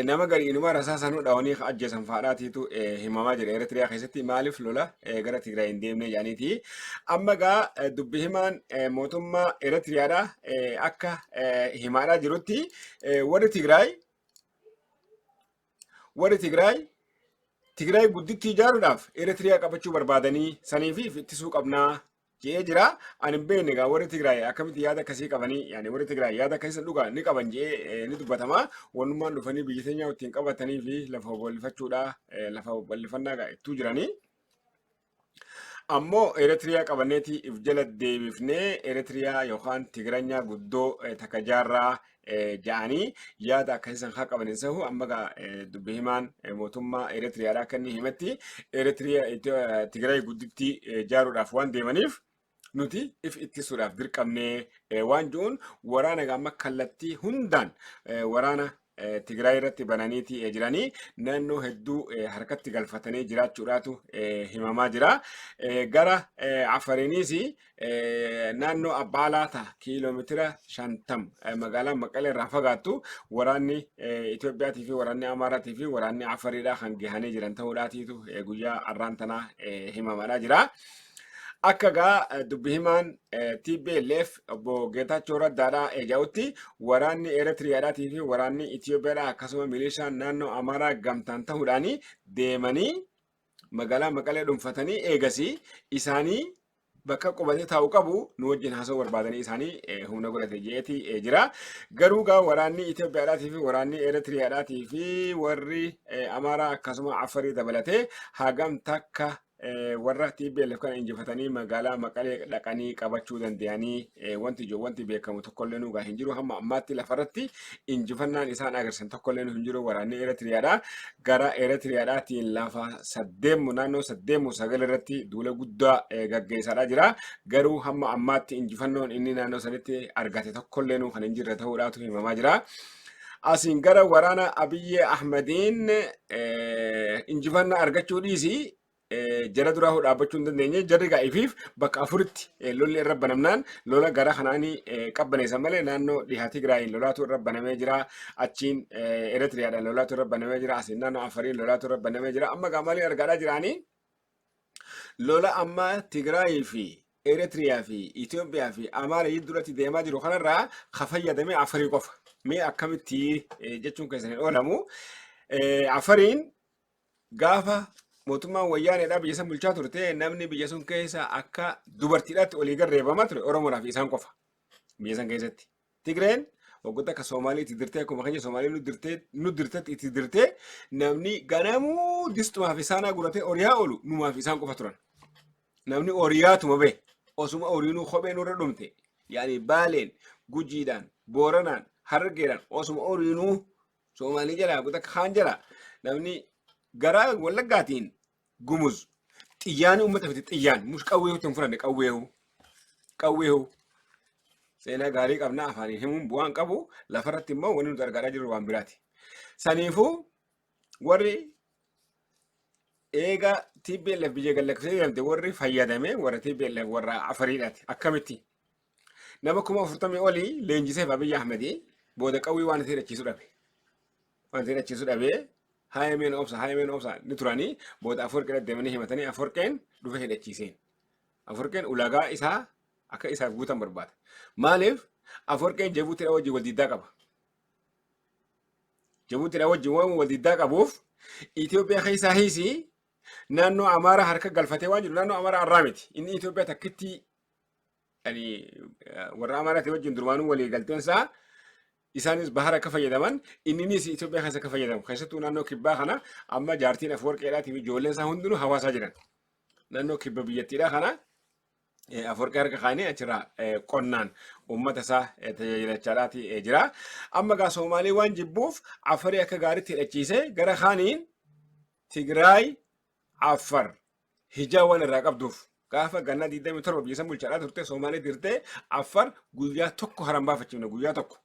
Nama gari inumaa rasaasanuu dhaawanii ajjeesan faadhaatiitu himamaa jira Eritiriyaa keessatti maaliif lola gara Tigraay hin deemne jedhaniiti. Amma gaa dubbi himaan mootummaa Eritiriyaadhaa akka himaadhaa jirutti warri Tigraay gudditti ijaaruudhaaf Eritiriyaa qabachuu barbaadanii saniifiif ittisuu qabnaa jee jira. Ani hin beekne egaa warri Tigraay akkamitti yaada akkasii qabanii yaani warri Tigraay yaada akkasii dhugaa ni qaban jee ni dubbatama. Wanummaan dhufanii biyya keenya ittiin qabatanii fi lafa bal'ifachuudha lafa bal'ifannaa ittuu jiranii. Ammoo Eritiriyaa qabanneeti if jala deebifnee Eritiriyaa yookaan Tigraanyaa guddoo takka jaarraa jedhanii yaada akkasiisan haa qaban isahu amma gaa dubbi himaan mootummaa Eritiriyaadhaa akka inni himatti Eritiriyaa Tigraay gudditti ijaaruudhaaf waan deemaniif nuti if ittisuudhaaf dirqamnee waan jiruun waraana gaamma kallattii hundaan waraana Tigraay irratti bananiiti jiranii naannoo hedduu harkatti galfatanii jiraachuudhaatu himamaa jira. Gara Afariinis naannoo Abbaalaata kiiloomeetira 50 magaalaa Maqalee irraa fagaattu waraanni Itoophiyaatii fi waraanni Amaaraatii fi waraanni Afariidhaa kan gahanii jiran ta'uudhaatiitu guyyaa har'aan tanaa himamaadhaa jira. Akka gaa dubbi himaan TPLF obbo Geetaachoo Raddaadhaa eega'utti waraanni Eritiriyaadhaatii fi waraanni Itoophiyaadhaa akkasuma milishaan naannoo Amaaraa gamtaan ta'uudhaan deemanii magaalaa Maqalee dhuunfatanii eegasii isaanii bakka qubatee taa'u qabu nu wajjin haasoo barbaadanii isaanii humna godhate jeeti jira. Garuu gaa waraanni Itoophiyaadhaatii fi waraanni Eritiriyaadhaatii fi warri Amaaraa akkasuma Afarii dabalatee hagam takka warra TPLF kan injifatanii magaalaa Maqalee dhaqanii qabachuu danda'anii wanti beekamu tokkollee nuugaa hin jiru. Hamma ammaatti lafarratti injifannaan isaan agarsiisan tokkollee hin jiru. Waraanni Eritiriyaadhaa gara Eritiriyaadhaatiin lafa naannoo 8-9 irratti duula guddaa gaggeessaa jira. Garuu hamma ammaatti injifannoon inni naannoo sanitti argate tokkollee kan hin jirre ta'uudhaatu himamaa jira. Asiin gara waraana Abiyyi Ahmediin injifannaa argachuu dhiisii jara duraa dhaabbachuu hin dandeenye. Jarri gaa'ifiif bakka afuritti lolli irra banamnaan lola gara kanaanii qabbaneessan malee naannoo dhihaa Tigraayin lolaatu irra banamee jira. Achiin Eritiriyaadhaan lolaatu irra banamee jira. Asiin naannoo Afariin lolaatu irra banamee jira. Amma gaamaalii argaadhaa jiraanii lola amma Tigraayii fi Eritiriyaa fi Itoophiyaa fi Amaaraa duratti deemaa jiru kanarraa ka fayyadame Afarii qofa. Mee akkamitti jechuun keessan hin oolamu. Afariin gaafa mootummaan wayyaaneedhaa biyya san bulchaa turte namni biyya sun keessa akka dubartiidhaatti olii garreebamaa ture Oromoodhaaf isaan qofa biyya san keessatti. Tigreen waggoota akka Soomaalii itti dirtee akkuma keenya Soomaalii nu dirtetti itti dirtee namni ganamuu distumaaf isaanaa guratee oriyaa oolu numaaf isaan qofa turan. Namni oriyaatuma bee osuma oriinuu kophee nurra dhumte yaani Baaleen, Gujiidhaan, Booranaan, Harargeedhaan osuma oriinuu Soomaalii jalaa waggoota akka kaan jalaa namni gara Wallaggaatiin Gumuz xiyyaanii uummata fiti xiyyaan mus qawweehu hin furanne qawweehu seenaa gaarii qabna afaaniin himuun bu'aan qabu lafarratti immoo wanni nuti argaa jirru waan biraati. Saniifuu warri eega TPLF biyya gallakkisee jedhamte warri fayyadame warra TPLF warra Afariidhaati. Akkamitti nama 40 olii leenjiseef Abiyyi Ahmedii booda qawwee waan hidhachiisu dhabe. Waan hidhachiisu dhabee Haayimeen obsa ni turanii booda Aforqeen deemanii himatanii Aforqeen dhufe hidhachiiseen. Aforqeen ulaagaa isaa akka isaaf guutan barbaada. Maaliif Aforqeen Jabuutiidha wajjin wal diddaa qaba. Jabuutiidha wajjin waan wal diddaa qabuuf Itoophiyaa keessaa hiisii naannoo Amaaraa harka galfatee waan jiru naannoo Amaaraa arraa miti. Inni Itoophiyaa takkitti warra Amaaraatii wajjin durmaanuu walii galteensaa isaanis bahara akka fayyadaman inninis Itoophiyaa keessa akka fayyadamu keessattuu naannoo kibbaa kana amma jaartiin Aforqeedhaatii fi ijoolleen isaa hundinuu hawaasaa jiran naannoo kibba biyyattiidhaa kana Aforqee harka kaanii achirraa qonnaan uummata isaa tajaajilachaadhaatii jira. Amma gaa Soomaalii waan jibbuuf Afarii akka gaariitti hidhachiisee gara kaaniin Tigraay Afar hijaa waan irraa qabduuf gaafa ganna 27 biyya san bulchaadhaa turte Soomaalii dirtee Afar guyyaa tokko haran baafachifne guyyaa tokko.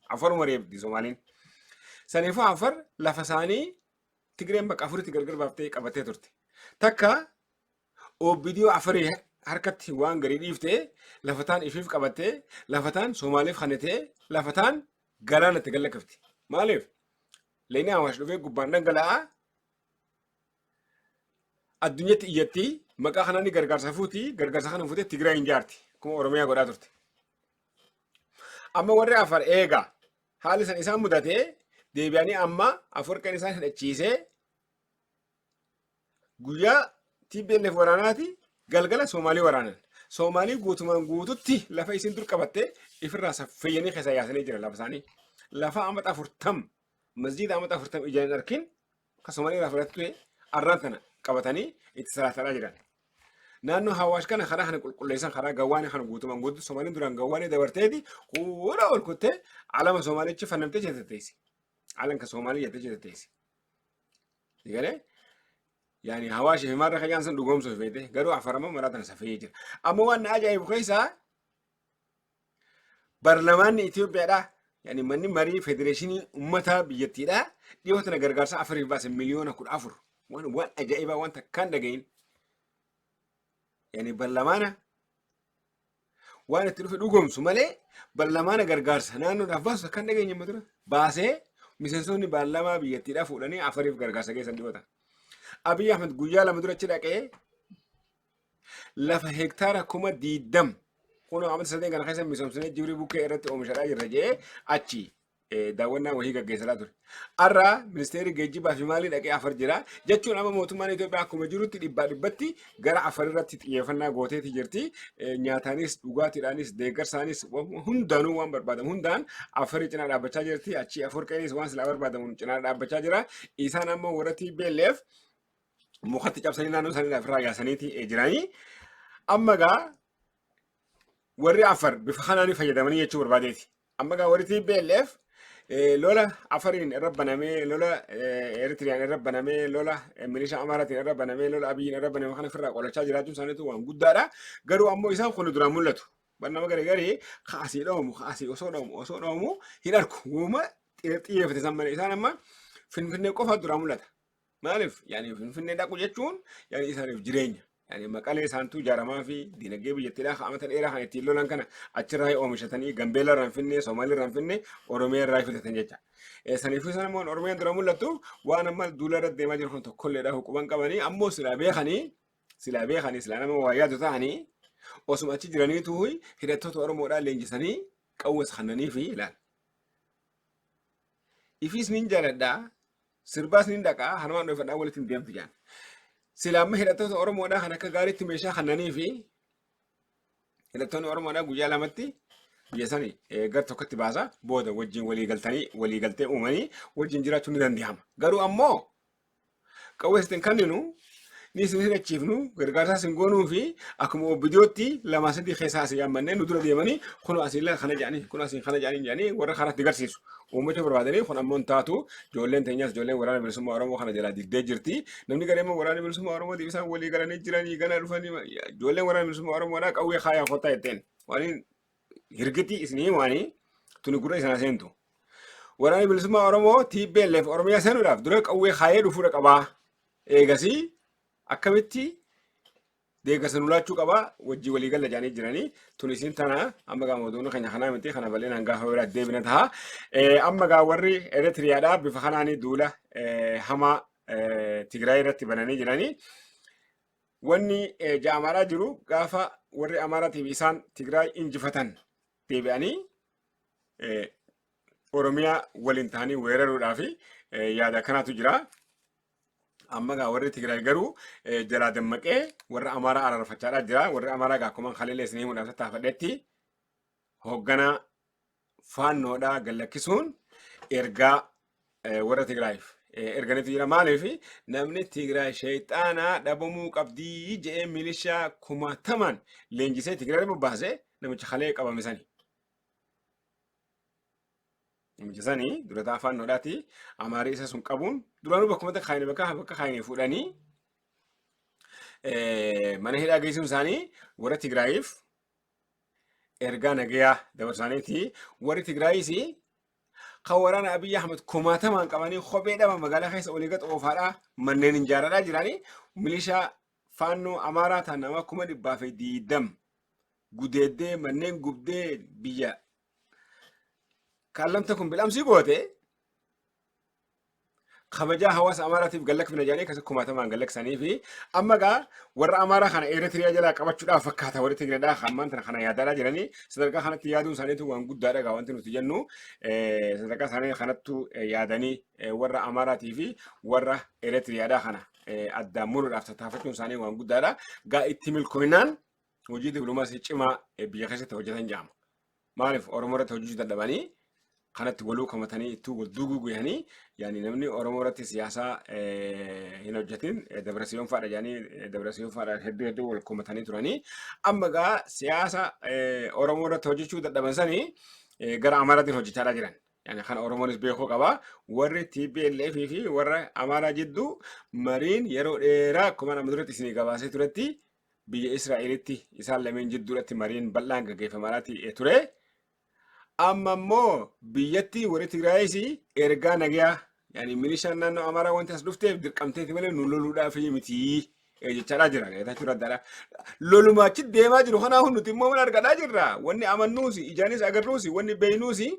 Afaruma reebdi Somaaliin. Saniifuu Afar lafa isaanii Tigreen bakka afuritti gargar baaftee qabatee turte. Takka OBDO Afarii harkatti waan garii dhiiftee lafataan ifiif qabattee lafataan Somaaliif kanatee lafataan galaanatti gallakkifti. Maaliif? Leenii Awaash dhufee gubbaan dhangala'aa addunyatti iyyatti maqaa kanaan gargaarsa fuutii gargaarsa kana fuutee Tigraay hin jaarti. Akkuma Oromiyaa godhaa turte. Amma warri Afar eega haali san isaan mudatee deebi'anii amma Aforqeen isaan hidhachiisee guyyaa TPLF waraanaati galgala Soomaalii waraanan. Soomaalii guutumaan guututti lafa isin dur qabattee ifirraa saffeeyanii keessa yaasanii jira lafa isaanii. Lafa amata 40 masjiida amata 40 ijaan arkin ka Soomaalii irraa fudhatte arraan tana qabatanii itti salaataa jiran. Naannoo Hawaash kana karaa kana qulqulleessan karaa gawwaanii kana guutumaan guutuu Somaaliin duraan gawwaanii dabarteeti kuura ol kuttee alama Somaalichi fannamtee jeetetteessi. Alan ka Soomaalii jettee jeetetteessi. Digalee yaani Hawaash fi maarra kayyaan san dhugoomsuuf feete garuu Afarama maraatan safee jira. Amma waan ajaa'ibu keessaa Barlamaanni Itoophiyaadhaa yaani manni marii federeeshinii uummataa biyyattiidhaa dhiyoo tana gargaarsa Afariif baase miliyoona 14 waan ajaa'ibaa waan takkaan dhagahin. Yani Barlamaana waan itti dhufe dhugoomsu malee Barlamaana gargaarsa naannoodhaaf baasu kan dhageenye matura baasee miseensonni Barlamaa biyyattiidhaa fuudhanii Afariif gargaarsa keessan dhiyootan. Abiyyi Ahmed guyyaa lama dura achi dhaqee lafa hektaara 20 kun amata 8 kana keessa misoomsinee Jibrii bukkee irratti oomishaadhaa jirra jee achi daawwannaa wahii gaggeessaa ture. Har'a ministeerri geejjibaa fi maalii dhaqee afar jira jechuun amma mootummaan Itoophiyaa akkuma jirutti dhibbaa dhibbatti gara afar irratti xiyyeeffannaa gooteeti jirti. Nyaataanis dhugaatiidhaanis deeggarsaanis hundaanuu waan barbaadamu hundaan afarii cinaa dhaabbachaa jirti. Achii afur qeenis waan silaa barbaadamu cinaa dhaabbachaa jira. Isaan ammoo warra TPLF mukatti cabsanii naannoo isaanii ofirraa yaasaniiti jiranii. Amma gaa warri afar bifa kanaanii fayyadamanii jechuu barbaadeeti. Amma gaa warri TPLF lola afariin irra banamee lola Eritiriyaan irra banamee lola milishaa Amaaraatiin irra banamee lola Abiyyiin irra banamee kana ofirraa qolachaa jiraachuun isaaniitu waan guddaadha. Garuu ammoo isaan kun duraan mul'atu. Nama garee kaasii dhoomu kaasii osoo dhoomu hin argu. Uuma xiyyeeffate san malee isaan amma Finfinnee qofa duraan mul'ata. Maaliif yaani Finfinnee dhaqu jechuun yaani isaaniif jireenya. Yani maqalee isaantu ijaaramaa fi dinagdee biyyattiidhaa haamata dheeraa kan ittiin lolan kana achirraa oomishatanii Gambeela irraa Finfinnee, Somaalii irraa Finfinnee, Oromiyaa irraa fidatan jecha. Saniifuu isaan immoo Oromiyaan dura mul'attu waan amma duula irra deemaa jiru kun tokkolleedhaa huquban qabanii ammoo silaa beekanii silaa nama waa yaadu ta'anii osuma achi jiraniitu hidhattoota Oromoodhaan leenjisanii qawwees kannanii fi ilaala. Ifiis nin jaaladhaa sirbaas nin dhaqaa hanumaan dhoofadhaa walitti hin deemtu jaan. Silaama hidhattoota Oromoodhaa kan akka gaariitti meeshaa kannanii fi hidhattoonni Oromoodhaa guyyaa lamatti biyya sanii gar tokkotti baasa booda wajjin waliigaltee uumanii wajjin jiraachuun ni danda'ama. Garuu ammoo qawweestiin kanninu ni isin hirachiifnu gargaarsaa isin goonuu fi akkuma obbidiyootti lama sadii keessaa asii yaammannee nu dura deemanii kun asiin kana jedhanii kun asiin kana jedhanii warra kanatti garsiisu. Uummata barbaadanii kun ammoo taatu ijoolleen teenyaas ijoolleen waraana bilisummaa Oromoo kana jalaa diddee jirti. Namni garee immoo waraana bilisummaa Oromootiif isaan walii galanii jiranii gana dhufanii ijoolleen waraana bilisummaa Oromoodhaa qawwee kaayaa kottaa jetteen. Waan hirgiti isinii waanii tuni gurra isana seentu. Waraana bilisummaa Oromoo TPLF Oromiyaa seenuudhaaf dura qawwee kaayee dhufuudha qabaa. Eegasii akkamitti deeggarsa nulaachuu qaba wajji walii galla jaanii jiranii tunisiin tana amma gaa mootummaa keenya kanaa miti kana baleen hangaa hawaa deebina taha amma gaa warri Eritiriyaadhaa bifa kanaanii duula hamaa Tigraay irratti bananii jiranii wanni Amaaraa jiru gaafa warri Amaaraatiif isaan Tigraay injifatan deebi'anii Oromiyaa waliin ta'anii weeraruudhaaf yaada kanaatu jira. Amma gaa warri Tigraay garuu jalaa dammaqee warra Amaaraa araarfachaadhaa jira. Warri Amaaraa gaa akkuma kaleellee isin himuudhaaf tattaafadhetti hoogganaa faannoodhaa gallakkisuun ergaa warra Tigraayiif erganitu jira. Maaliif namni Tigraay sheexaanaa dhabamuu qabdii jedhee milishaa 10,000 leenjisee Tigraay bobbaasee namicha kalee qabamisanii. Namichi dura faannoodhaati Amaarii isa sun qabuun duraanuu bakkumatti bakka kaayinee fuudhanii mana hidhaa geessuun isaanii warra Tigraayiif ergaa nagayaa dabarsaniiti. Warri Tigraayis kan waraana Abiyyi Ahmed 10,000 qabanii kophee dhaba magaalaa keessa olii gad oofaadhaa manneen ijaaraadhaa jiranii milishaa faannoo Amaaraa ta'an nama 120 gudeeddee manneen gubdee biyya kallamta kun bilamsii goote kabajaa hawaasa Amaaraatiif gallakkifna jedhanii akkasii 10,000 gallaksanii fi amma gaa warra Amaaraa kana Eritiriyaa jalaa qabachuudhaaf fakkaata warri Tigreedhaa hammaan tana kana yaadaadhaa jiranii sadarkaa kanatti yaaduun isaaniitu waan guddaadha gaa wanti nuti jennu sadarkaa isaanii kanattu yaadanii warra Amaaraatii fi warra Eritiriyaadhaa kana addaan muruudhaaf tattaafachuun isaanii waan guddaadha. Gaa itti milkoominaan hojii dippiloomaasii cimaa biyya keessatti hojjetan jedhama. Maaliif Oromoo irratti hojjechuu dadhabanii kanatti waluu qabatanii itti walduguu guyanii yaani namni Oromoo irratti siyaasaa hin hojjetin dabarsiyoon faadha jedhanii dabarsiyoon faadha hedduu wal qabatanii turanii amma gaa siyaasa Oromoo irratti hojjechuu dadhaban sanii gara Amaaraatiin hojjechaadhaa jiran. Yani kan Oromoonis beekuu qaba warri TPLF fi warra Amaaraa jidduu mariin yeroo dheeraa akkuma nama duratti isinii gabaasee turetti biyya Israa'elitti isaan lameen jidduutti mariin bal'aan gaggeeffamaadhaati ture. Amma immoo biyyatti warri Tigraayis ergaa nagayaa yani milishaan naannoo Amaaraa wanti as dhufteef dirqamteeti malee nu loluudhaaf miti jechaadhaa jira. Jechuun addaadha. Lolumaachi deemaa jiru kanaaf nuti immoo mana argataa jirra. Wanni amannuusi ijaanis agarruusi wanni beeynuusi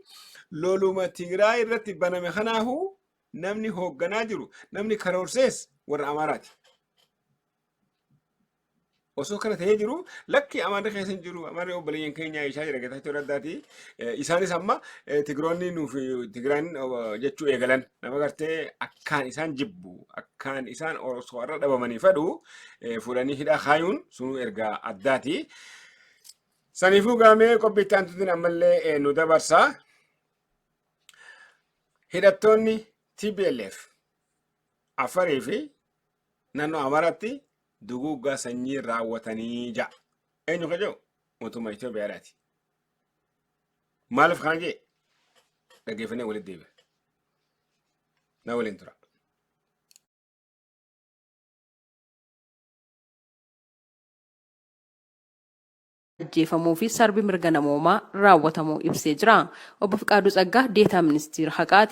loluma Tigraay irratti baname kanaafu namni hoogganaa jiru namni karoorsees warra Amaaraati. osoo kana ta'ee jiru lakki Amaarri keessa hin jiru Amaarri obboleeyyan keenya ishaa jira Geetaachoo Raddaati isaanis amma Tigiroonni nuuf Tigiraan jechuu eegalan nama gartee akkaan isaan jibbu akkaan isaan osoo irra dhabamanii fedhu fuudhanii hidhaa kaayuun sun ergaa addaati. Saniifuu gaamee qophiitti aantuutiin ammallee nu dabarsa. Hidhattoonni TPLF Afarii fi naannoo Amaaraatti duguuggaa sanyii raawwatanii jira. Eenyu ka jiru? Mootummaa Itoophiyaadhaati. Maaliif kaan jee? Dhaggeeffannee walitti deebi'a. Na waliin tura. ajjeefamuu fi sarbi mirga namoomaa raawwatamuu ibsee jira. Obbo Fiqaaduu Tsaggaa ዴታ ሚኒስትር ሀቃቲ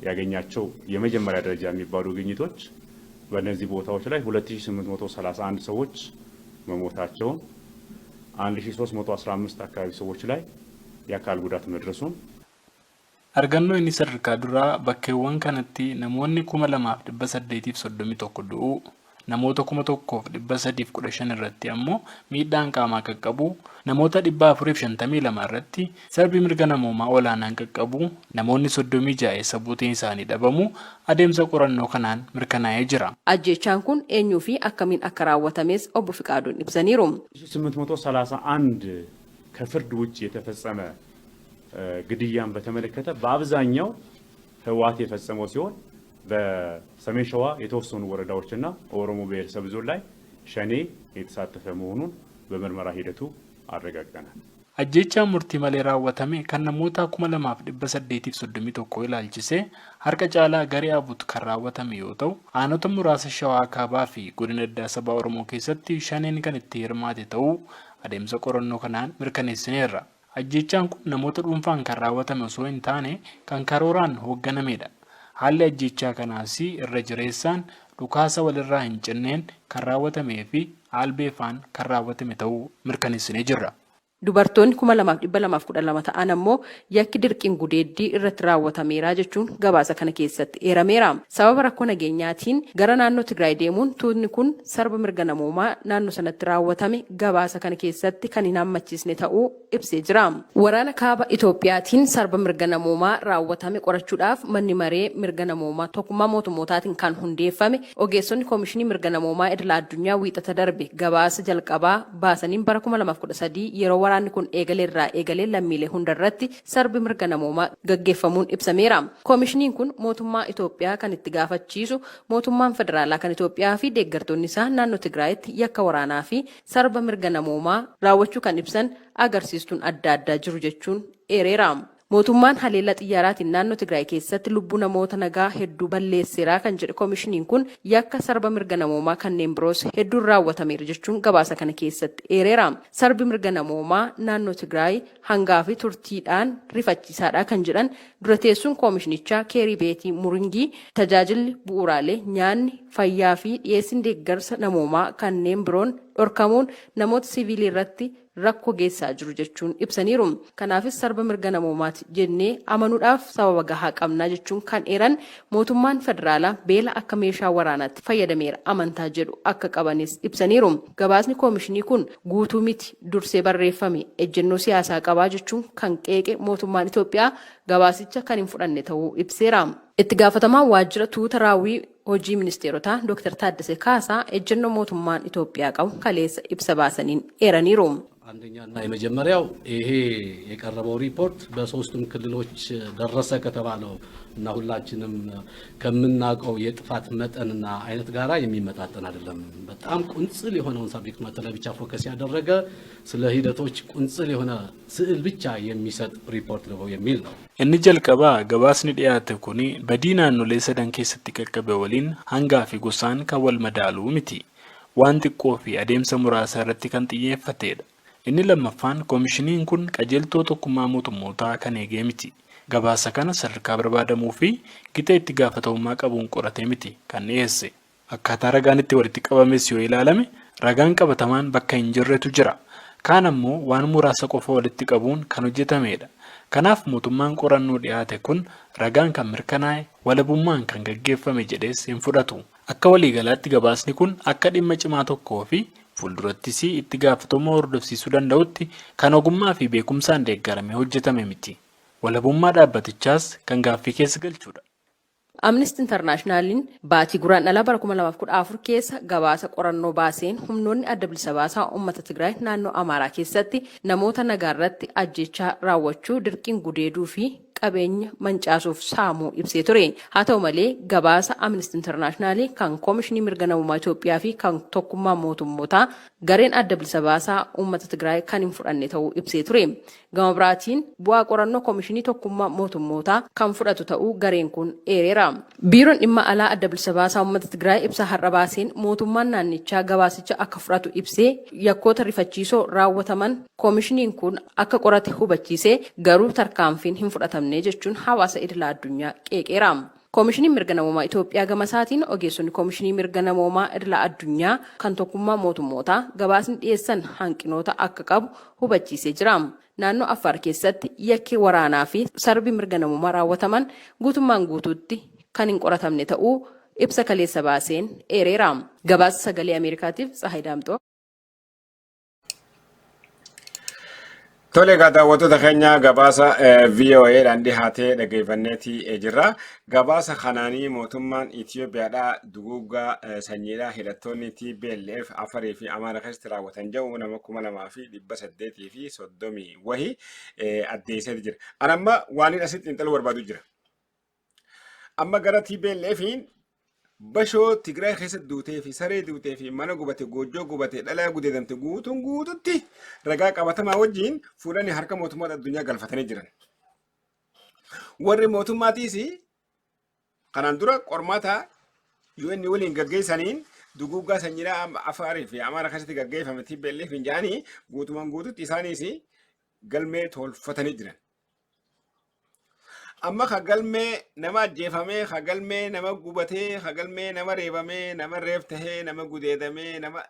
ያገኛቸው የመጀመሪያ ደረጃ የሚባሉ ግኝቶች በእነዚህ ቦታዎች ላይ 2831 ሰዎች መሞታቸውን 1315 አካባቢ ሰዎች ላይ የአካል ጉዳት መድረሱን argannoo inni sadarkaa duraa bakkeewwan kanatti namoonni 2831 du'uu namoota 1315 irratti ammoo miidhaan qaamaa qaqqabu namoota 452 irratti sarbi mirga namoomaa olaanaan qaqqabu namoonni 36 eessa buuteen isaanii dhabamu adeemsa qorannoo kanaan mirkanaa'ee jira. Ajjechaan kun eenyuu fi akkamiin akka raawwatames obbo Fiqaaduun ibsaniiru. 831 ከፍርድ ውጭ የተፈጸመ ግድያን በተመለከተ በአብዛኛው ህወሓት የፈጸመው ሲሆን በሰሜን ሸዋ የተወሰኑ ወረዳዎችና ኦሮሞ ብሔረሰብ ዞን ላይ ሸኔ የተሳተፈ መሆኑን በምርመራ ሂደቱ አረጋግጠናል። ajjechaan murtii malee raawwatame kan namoota 2831 ilaalchisee harka caalaa garee Abut kan raawwatame yoo ta'u aanota muraasa Shawaa Kaabaa fi godina addaa saba Oromoo keessatti shaneen kan itti hirmaate ta'uu adeemsa qorannoo kanaan mirkaneessineerra. Ajjechaan kun namoota dhuunfaan kan raawwatame osoo hin taane kan karooraan hoogganamedha. Haalli ajjechaa kanaas irra jireessaan dhukaasa walirraa hin cinneen kan raawwatamee fi albeefaan kan raawwatame ta'uu mirkaneessinee jirra. Dubartoonni 2212 ta'an ammoo yakki dirqiin gudeeddii irratti raawwatameera jechuun gabaasa kana keessatti eerameera. Sababa rakkoo nageenyaatiin gara naannoo Tigraay deemuun tuutni kun sarba mirga namoomaa naannoo sanatti raawwatame gabaasa kana keessatti kan hin hammachiisne ta'uu ibsee jira. Waraana kaaba Itoophiyaatiin sarba mirga namoomaa raawwatame qorachuudhaaf manni maree mirga namoomaa tokkummaa mootummootaatiin kan hundeeffame ogeessonni koomishinii mirga namoomaa idila addunyaa wiixata darbe gabaasa jalqabaa baasaniin bara 2013 yeroo waraanni kun eegalee lammiilee hundarratti sarbi mirga namoomaa gaggeeffamuun ibsameera. Koomishiniin kun mootummaa Itoophiyaa kan itti gaafachiisu mootummaan federaalaa kan Itoophiyaa fi deeggartoonni isaa naannoo Tigraayitti yakka waraanaa fi sarba mirga namoomaa raawwachuu kan ibsan agarsiistuun adda addaa jiru jechuun eereera. Mootummaan haleellaa xiyyaaraatiin naannoo Tigraay keessatti lubbuu namoota nagaa hedduu balleesseera kan jedhe koomishiniin kun yakka sarba mirga namoomaa kanneen biroos hedduun raawwatameera jechuun gabaasa kana keessatti eereera. Sarbi mirga namoomaa naannoo Tigraay hangaa fi turtiidhaan rifachiisaadha kan jedhan dura teessuun koomishinichaa Keerii Beetii Muringii tajaajilli bu'uuraalee nyaanni fayyaa fi dhiyeessin deeggarsa namoomaa kanneen biroon dhorkamuun namoota siviilii irratti rakkoo geessaa jiru jechuun ibsaniiru. Kanaafis sarba mirga namoomaati jennee amanuudhaaf sababa gahaa qabnaa jechuun kan eeran mootummaan federaalaa beela akka meeshaa waraanaatti fayyadameera amantaa jedhu akka qabanis ibsaniiru. Gabaasni koomishinii kun guutuu miti dursee barreeffame ejjennoo siyaasaa qabaa jechuun kan qeeqe mootummaan Itoophiyaa gabaasicha kan hin fudhanne ta'uu ibseera. Itti gaafatamaan waajjira tuuta raawwii hojii ministeerotaa Dr. Taaddasee Kaasaa ejjennoo mootummaan Itoophiyaa qabu kaleessa ibsa baasaniin eeraniiru. አንደኛና የመጀመሪያው ይሄ የቀረበው ሪፖርት በሶስቱም ክልሎች ደረሰ ከተባለው እና ሁላችንም ከምናውቀው የጥፋት መጠንና አይነት ጋራ የሚመጣጠን አይደለም። በጣም ቁንጽል የሆነውን ሰብጀክት ማተር ብቻ ፎከስ ያደረገ ስለ ሂደቶች ቁንጽል የሆነ ስዕል ብቻ የሚሰጥ ሪፖርት ነው የሚል ነው። inni jalqaba gabaasni dhiyaate kuni badii naannolee sadan keessatti qaqqabe waliin hangaa fi gosaan kan wal madaaluu miti. Waan xiqqoo fi adeemsa muraasa irratti kan xiyyeeffatedha. Inni lammaffaan koomishiniin kun qajeeltoo tokkummaa mootummootaa kan eegee miti. Gabaasa kana sadarkaa barbaadamuu fi gita itti gaafatamummaa qabuun qoratee miti kan dhiyeesse. Akkaataa ragaan itti walitti qabames yoo ilaalame ragaan qabatamaan bakka hin jirretu jira. Kaan ammoo waan muraasa qofa walitti qabuun kan hojjetamedha. Kanaaf mootummaan qorannoo dhiyaate kun ragaan kan mirkanaa'e walabummaan kan gaggeeffame jedhees hin fudhatu. Akka waliigalaatti gabaasni kun akka dhimma cimaa tokkoo fi fuuldurattis itti gaafatama hordofsiisuu danda'utti kan ogummaa fi beekumsaan deeggaramee hojjetame miti. Walabummaa dhaabbatichaas kan gaaffii keessa galchudha. Amnesty Internationaliin baatii guraandhala bara 2014 keessa gabaasa qorannoo baaseen humnoonni adda bilisa baasaa uummata Tigraay naannoo Amaaraa keessatti namoota nagaa irratti ajjeechaa raawwachuu, dirqiin gudeeduu fi qabeenya mancaasuuf saamuu ibsee ture. Haa ta'u malee gabaasa Amnesty International kan Koomishinii Mirga Namummaa Itoophiyaa fi kan Tokkummaa Mootummootaa gareen adda bilisa baasaa uummata Tigraay kan hin fudhanne ta'uu ibsee ture. Gama biraatiin bu'aa qorannoo Koomishinii Tokkummaa Mootummootaa kan fudhatu ta'uu gareen kun eereera. Biiroon dhimma alaa adda bilisa baasaa uummata Tigraay ibsa har'a baaseen mootummaan naannichaa gabaasicha akka fudhatu ibsee yakkoota rifachiisoo raawwataman koomishiniin kun akka qorate hubachiisee garuu tarkaanfiin hin fudhatamne jechuun hawaasa idila addunyaa qeeqeera. Koomishiniin mirga namoomaa Itoophiyaa gama isaatiin ogeessonni koomishinii mirga namoomaa idila addunyaa kan tokkummaa mootummootaa gabaasni dhiyeessan hanqinoota akka qabu hubachiisee jira. Naannoo Affaar keessatti yakki waraanaa fi sarbi mirga namoomaa raawwataman guutummaan guutuutti kan hin qoratamne ta'uu ibsa kaleessa baaseen eereera. Gabaasa sagalee Ameerikaatiif Tsahaay Daamxoo. Tole daawwattoota keenya gabaasa VOA'dhaan dhihaatee dhaggeeffanneetii jirra. Gabaasa kanaanii mootummaan Itoophiyaadhaa duguuggaa sanyiidhaa hidhattoonni TPLF Afarii fi Amaara keessatti raawwatan jedhu nama 2,830 wahii addeessee jira. Anamma waan asitti xiinxaluu barbaadu jira. Amma gara TPLFiin bashoo Tigraay keessatti duutee fi saree duutee fi mana gubate goojjoo gubate dhalaa gudeedamte guutuun guututti ragaa qabatamaa wajjin fuudhanii harka mootummaa addunyaa galfatanii jiran. Warri mootummaatiis kanaan dura qormaata UN waliin gaggeessaniin duguuggaa sanyiidhaa Afaarii fi Amaara keessatti gaggeeffame TPLF hin jedhanii guutumaan guututti isaaniis galmee tolfatanii jiran. Amma kagalmee nama ajjeefamee, kagalmee nama gubatee, kagalmee nama reebamee, nama reeftahee, nama gudeedamee, nama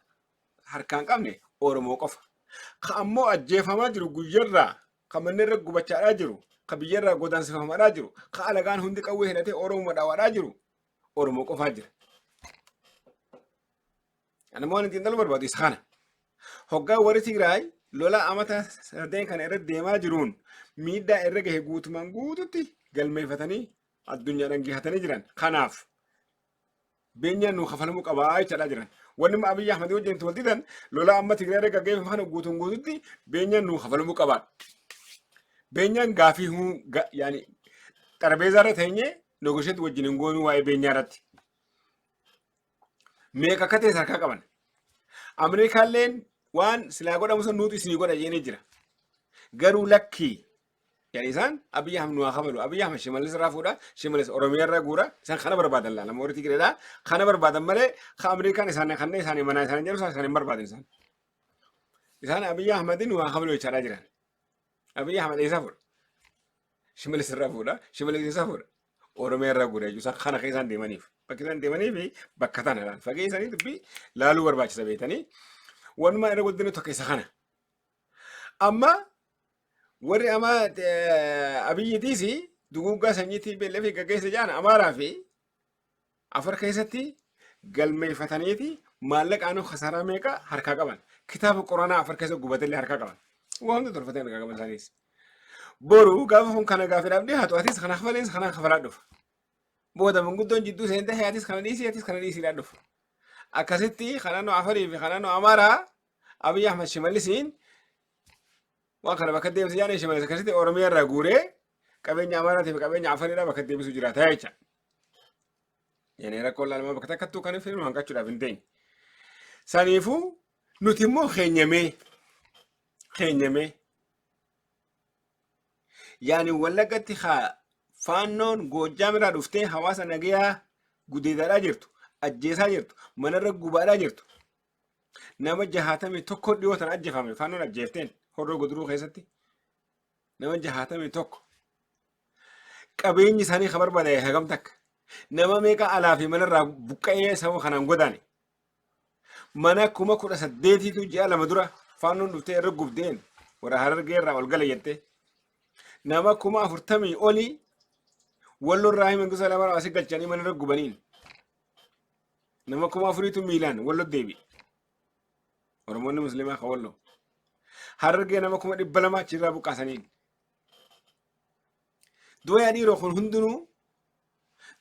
harkaan qabne Oromoo qofa. Ka ammoo ajjeefamaa jiru guyyarraa, ka mannirra gubachaadhaa jiru, ka biyyarraa godaansifamadhaa jiru, ka alagaan hundi qawwee hidhatee Oromoo dhawadhaa jiru Oromoo qofaa jira. Anammoo waan ittiin dhalu barbaadu isa kana. Hoggaa warri Tigraay lola amata sadeen kana irra deemaa jiruun miidhaa irra gahe guutumaan guututti galmeeffatanii addunyaadhaan gahatanii jiran. Kanaaf beenyaan nuu kafalamuu qabaa jechaadhaa jiran. Wanni Abiyyi Ahmed wajjin waldidan lola amma Tigraay irra gaggeeffamu kana guutuun guututti beenyaan nuu kafalamuu qabaa. Beenyaan gaafii yaani xarabeezaa irra teenyee negosheetti wajjin hin goonuu waa'ee beenyaa irratti. Meeqa akka ta'e harkaa qaban. Ameerikaalleen waan silaa godhamu san nuti isinii godha jeenee jira. Garuu lakkii yani isaan Abiyyi Ahmed nuwaa kafalu. Abiyyi Ahmed Shimallis irraa fuudha. Shimallis Oromiyaa irraa guura. Isaan kana barbaadan laala. Moorii Tigreedhaa kana barbaadan malee ka Ameerikaan isaanii kanneen isaanii manaa isaanii jedhu isaan hin barbaadan isaan. Isaan Abiyyi Ahmedin nuwaa kafalu jechaadhaa jiran. Abiyyi Ahmed eessaa fuudha? Shimallis irraa fuudha. Shimallis eessaa fuudha? Oromiyaa irraa guura jechuudha. Isaan kana keessaan deemaniif. Bakki isaan deemaniif bakka tana laala. Fagee isaanii dubbii laaluu barbaachisa beekanii. Wanuma irra guddina tokko isa kana. Amma warri ama Abiyyiitiis duguuggaa sanyii TPLF gaggeessa jedhan Amaaraa fi Afar keessatti galmeeffataniiti maallaqaan khasaaraa meeqa harkaa qaban. Kitaaba Quraanaa Afar keessa gubatallee harkaa qaban. Waan hundi tolfatee harkaa qaban isaaniis. Boru gaafa kun kana gaafiidhaaf dhiyaatu atis kana kafalees kana kafalaa dhufa. Booda manguddoon jidduu seentee atis kana dhiisiidhaan dhufa. Akkasitti kanaanoo Afarii fi kanaanoo Amaaraa Abiyyi Ahmed Shimallisiin waan kana bakka deemsa jaanii Shimallis akkasitti Oromiyaa irraa guuree qabeenya Amaaraatii fi qabeenya Afariidhaa bakka deebisu jiraata jecha. Yani rakkoo laalama bakka takkattuu kan hin hanqachuudhaaf hin teenye. Saniifuu nuti immoo keenyamee yani Wallaggatti faannoon Goojjaam irraa dhuftee hawaasa nagayaa gudeedaadhaa jirtu. Ajjeesaa jirtu manarra gubaadhaa jirtu nama 61 dhiyootan ajjeefame faannoon ajjeefteen horroo guduruu keessatti nama 61 qabeenyi isaanii kan barbaade hagam takka nama meeqa alaa fi manarraa buqqa'ee sababa kanaan godaane mana 18,000tu ji'a lama dura faannoon dhuftee irra gubdeen warra Harargee irraa ol gala jettee nama 40,000 olii Wallorraa Mangusa Lamara asii galchanii manarra gubaniin. Nama 4,000 miilaan wallo deebi. Oromoonni musliimaa ka walloo harargee nama 200 achirraa buqqaasaniin du'a dhiiroo kun hundinuu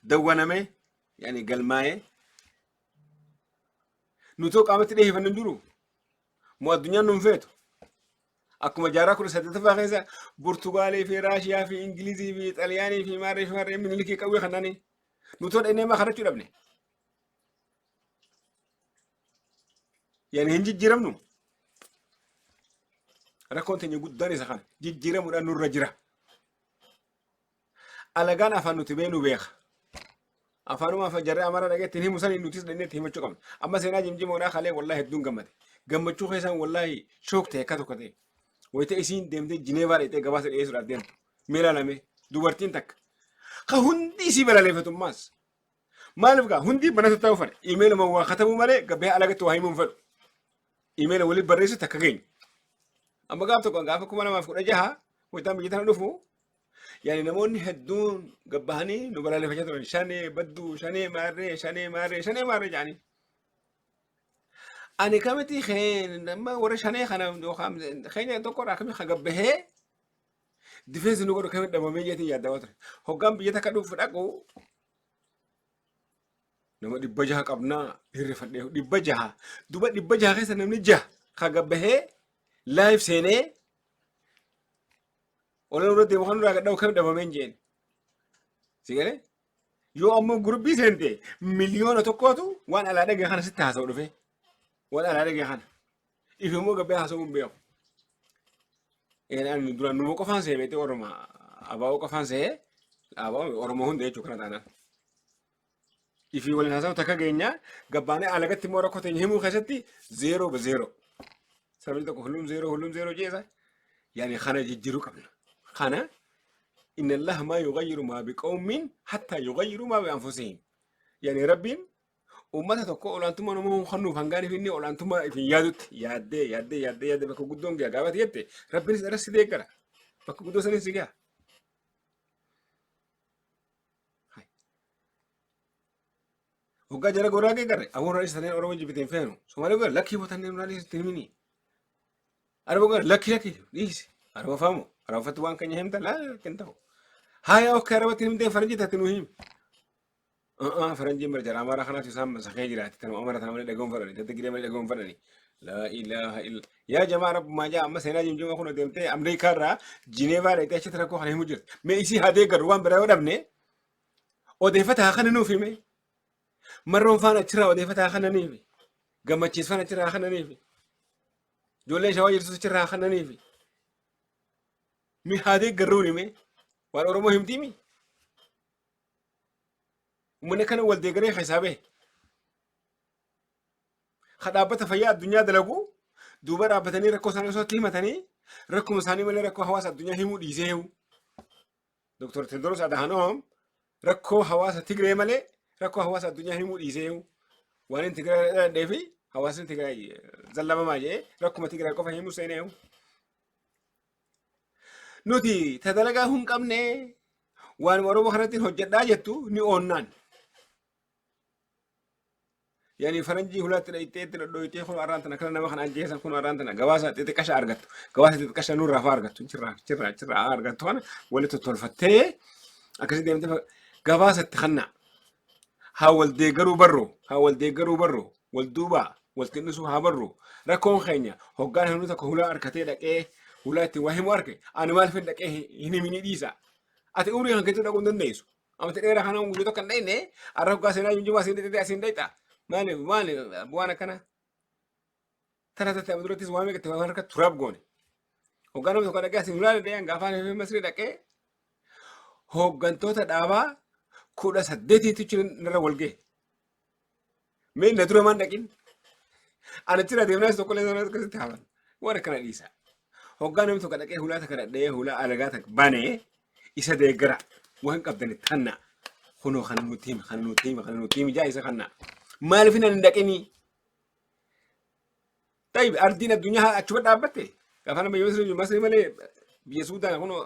dawwaname yani galmaa'ee nutoo qaamatti dhiyeeffannu hin jiru moo addunyaan nun feetu akkuma jaarraa 18ffaa keessa Burtugaalee fi Raashiyaa fi Ingilizii fi Xaaliyaanii fi maarree minilikii qawwee kannaanii nutoo dhennee maa kadhachuu dhabne yani hin jijjiiramnu rakkoon teenya guddaan isa kana jijjiiramuudhaan nurra jira alagaan afaan nuti beenu beeka afaanuma afaan jarree amara dhageetti himu sanii nutis dhanneetti himachuu qabna amma seenaa jimjimoodhaa kalee wallaahi hedduun gammade gammachuu keessaan wallaahi shook ta'e akka tokko ta'e wayita isiin deemtee Jineevaa dhaqxee gabaasa dhiyeessuudhaaf deemtu meelaalame dubartiin takka ka hundi isii balaleeffatummaas maaliif gaa hundi banata ta'uu fedhe imeeluma waa katabuu malee gabbee alagatti waa himuun fedhu imeela waliif barreessu takka keenya amma gaaf tokko gaafa 2016 wayitaan biyya tana dhufu yani namoonni hedduun gabbahanii nu balaaleffachaa turan shanee badduu shanee maarree jedhanii ani kamiti kheen nama warra shanee kana keenya tokkorraa kami ka gabbahee difeensi nu godhu kami dhabamee jeetiin yaaddamaa ture hoggaan biyya takka dhufu dhaqu nama 600 qabnaa hirrifadhee 600 duba 600 keessa namni 6 ka gabbahee live seenee olen irra deemu kan irraa gadhaa'u kami dhabameen jeen sigale yoo ammoo gurbii seente miliyoona tokkootu waan alaa dhagee kana sitti haasa'u dhufe waan alaa dhagee kana ifi immoo gabbee haasa'uun beeku ani duraan numa qofaan see beete oroma abaa'oo qofaan see abaa'oo oromoo hunda jechuu kana taanaan ifi waliin haasa'u takka geenya gabbaanee alagatti immoo rakkoo teenya himuu keessatti 0-0 sabni tokko hullum 0 jeesa yani kana jijjiiruu qabna kana inna Allah ma yughayyiru ma biqawmin hatta yughayyiru ma bi anfusihim yani rabbiin ummata tokko olaantummaa nama hannuuf hangaaniif inni olaantummaa ifin yaadutti yaaddee bakka guddoon gaa gaafate jette rabbiinis irratti deeggara bakka guddoo sanis gaa hoggaa jara goraa geeggarre abuun raanis taneen oromoo jibiteen feenu somaalee gogaa lakkii bootanneen raanis tinimini araba gogaa lakki dhiisi araba faamu arafatu waan kanya himta la kentau haya okay arabati himte faranji tatinu him faranji mar jara amara khanatu sam sakhe jirati tanu amara tanu dagon farani tatigire mal dagon farani la ilaha illa ya jamaa rab ma ja amma sena jimjuma kuno demte amerika ra Geneva ra ita chitra ko khane mujir me isi hade garwan bara wadamne odefata khananu fi me marron fana chira odefata khanani fi gamachis fana chira khanani fi jolle shawajir su chira khanani fi mi hade garuni me war oromo himtimi umne kana walde gare hisabe khadabata faya dunya dalagu duba rabatani rakko sanu so timatani rakko musani male rakko hawasa dunya himu disehu Dr. Tedros Adhanom rakko hawasa tigre male rakko hawasa dunya himu disehu wanin tigre defi hawasa tigre zallama maje rakko tigre ko fahimu senehu nuti tadalagaa hun qabne waan oromoo kanatti hojjedhaa jettu ni oonnaan yani faranjii hulatti dhayitee dhodhoyitee kun arraantana kana nama kana ajjeesan kun arraantana gabaasa xixiqqasha argattu gabaasa xixiqqasha nurraa faa argattu cirraa argattu kana walitti tolfattee akkasii deemtee gabaasatti kannaa haa wal deeggaruu barroo wal duubaa wal xinnisuu haa barroo rakkoon keenya hoggaan hannu tokko hulaa harkatee dhaqee hulatti waa himu arke ani maal fin dhaqee hin himini dhiisa ati umrii kan keetu dhaquun dandeessu amati dheeraa kana unguluu tokko hin dhayne arra hoggaa seenaa jimjimaa asiin dhayxa maaliif waan akkana tana tatte amudurattis waa meeqatti waan harka turaab goone hoggaa namni tokko dhaqee asiin hulaa dhaqee gaafaan hifee masrii dhaqee hoggantoota dhaabaa 18 narra walgee mee na dura maan dhaqin ana jira deemnaas tokko lee zonas akkasitti hafan waan akkana dhiisa hoggaa namni tokko dhaqee hulaa takka dhadhee hulaa alagaa takka banee isa deeggara waan qabdani tanna kunoo kana nuti himi jaa isa kanna maaliif hin dhaqinii tayyib ardiin addunyaa achuma dhaabbatte gaafa nama yoo masri malee biyya suudaan kunoo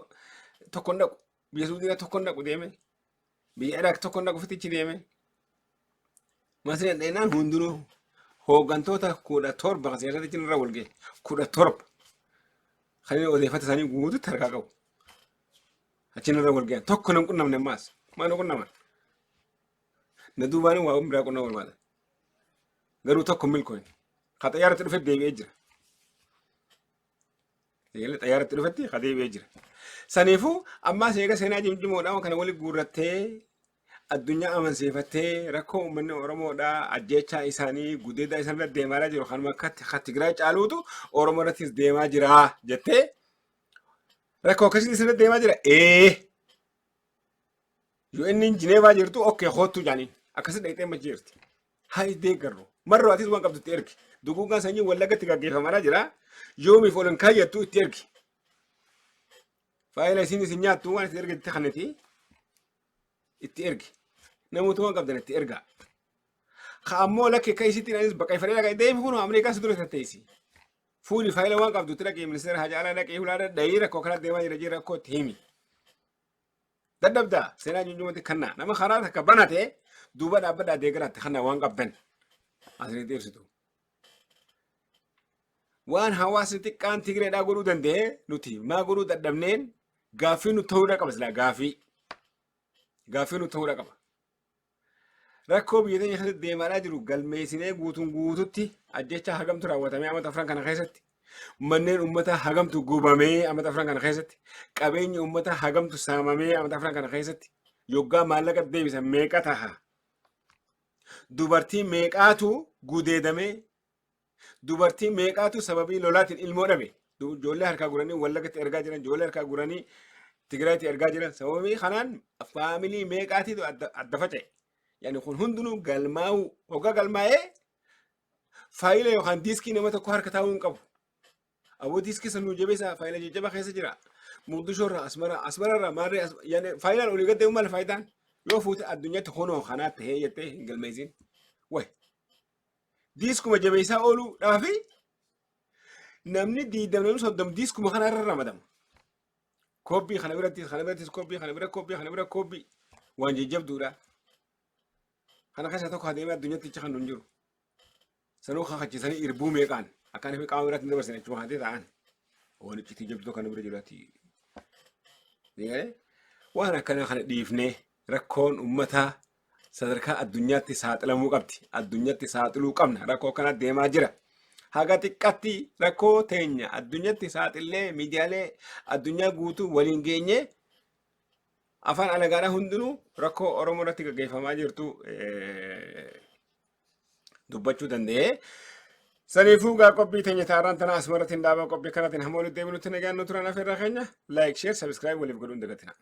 tokko hin dhaqu biyya suudina tokko hin dhaqu deeme biyya iraaq tokko hin dhaqu fitichi deeme masri dheenaan hundinuu hooggantoota 17 kan siyaasatti irra wal ga'e 17 kan odeeffata isaanii guutuutti harkaa qabu. Achiin irra wal ga'an tokko nan qunnamne ammaas maal qunnaman na duubaan waa biraa qunnama barbaada. Garuu tokko milkoon ka xayyaaratti dhufee deebi'ee jira. Xayyaaratti dhufetti ka deebi'ee jira. Saniifuu ammaas eega seenaa jimjimoodhaan kana waliin guurrattee addunyaa amansiifattee rakkoo uummanni Oromoodhaa ajjechaa isaanii gudeedaa isaanii deemaa jiru kanuma akka Tigraay caaluutu Oromoo irrattis deemaa jira jettee rakkoo akkasii isaanii deemaa jira. Yoo inni Jineevaa jirtu okkee hoottuu jaaniin akkasii dhaqxee machi jirti. Haa deeggarru marroo atis waan qabdu itti ergi. Duguugaan sanyii Wallagatti gaggeeffamaa jira. Yoomiif ol hin kaayyattu itti ergi. Faayila isiin isin nyaattu waan itti ergitti kanati itti ergi. Namoota waan qabdan itti ergaa. Ka ammoo lakkee akka isitti anis baqaifadhee dhaqee deemi kun Ameerikaa si dura tatteessi. Fuuli faayila waan qabdu itti dhaqee ministeera Hajaalaa dhaqee hulaadha dhayii rakkoo kanatti deemaa jira rakkoo itti himi. Dadhabdaa seenaa junjumatti kannaa nama karaa takka banate duuba dhaabbadhaa deegaraatti kannaa waan qabdan asirratti ibsitu. Waan hawaasni xiqqaan Tigreedhaa godhuu danda'e nuti maa godhuu dadhabneen gaaffii nu ta'uudha qaba silaa gaaffii nu ta'uudha qaba. Rakkoo biyya teenya keessatti deemaa jiru galmeessinee guutuun guututti ajjecha hagamtu raawwatamee amata afran kana keessatti manneen ummata hagamtu gubamee amata afran kana keessatti qabeenyi ummata hagamtu saamamee amata afran kana keessatti yoggaa maallaqa deebisan meeqa taha dubartii meeqaatu gudeedamee dubartii meeqaatu sababii lolaatiin ilmoo dhabe ijoollee harkaa guranii Wallagatti ergaa jiran ijoollee harkaa guranii Tigraayitti ergaa jiran sababii kanaan faamilii meeqaatiitu adda faca'e. Yani kun hundinuu galmaa'u hoggaa galmaa'ee faayila yookaan diiskii nama tokko harka taa'uu hin qabu. Aboo diiskii sanuu jabeessaa faayila jajjabaa keessa jira. Mogadishoorraa Asmararraa maarree yani faayilaan olii gad deemu maal faayidaan yoo fuute addunyaatti honoo kanaa tahee jettee hin galmeessin. Way diiskuma jabeessaa ooluudhaafi namni 20 diiskuma kanarra ramadama. Koobbii kana birattis koobbii kana bira koobbii waan jajjabduudha. Kana keessa tokko adeemee addunyaatti kan nun jiru. Sanuu kakachisanii irbuu meeqaan akkaan fi qaama biraatti dabarsan jechuun haatee ta'an. Waan iccitii jabduu kana bira jiraati. Waan akkana kana dhiifnee rakkoon uummataa sadarkaa addunyaatti saaxilamuu qabdi. Addunyaatti saaxiluu qabna. Rakkoo kana deemaa jira. Haga xiqqaatti rakkoo teenya addunyaatti saaxillee miidiyaalee addunyaa guutuu waliin geenye afaan alagaadhaa hundinuu rakkoo Oromoo irratti gaggeeffamaa jirtu dubbachuu danda'e. Saniifuu gaa qophii teenya taaraan tana asumarratti hin dhaabaa qophii kanaatiin hamma walitti deebinutti nagaan nu turan afeerraa keenya laayik sheer sabiskiraayib waliif godhuun dagatina.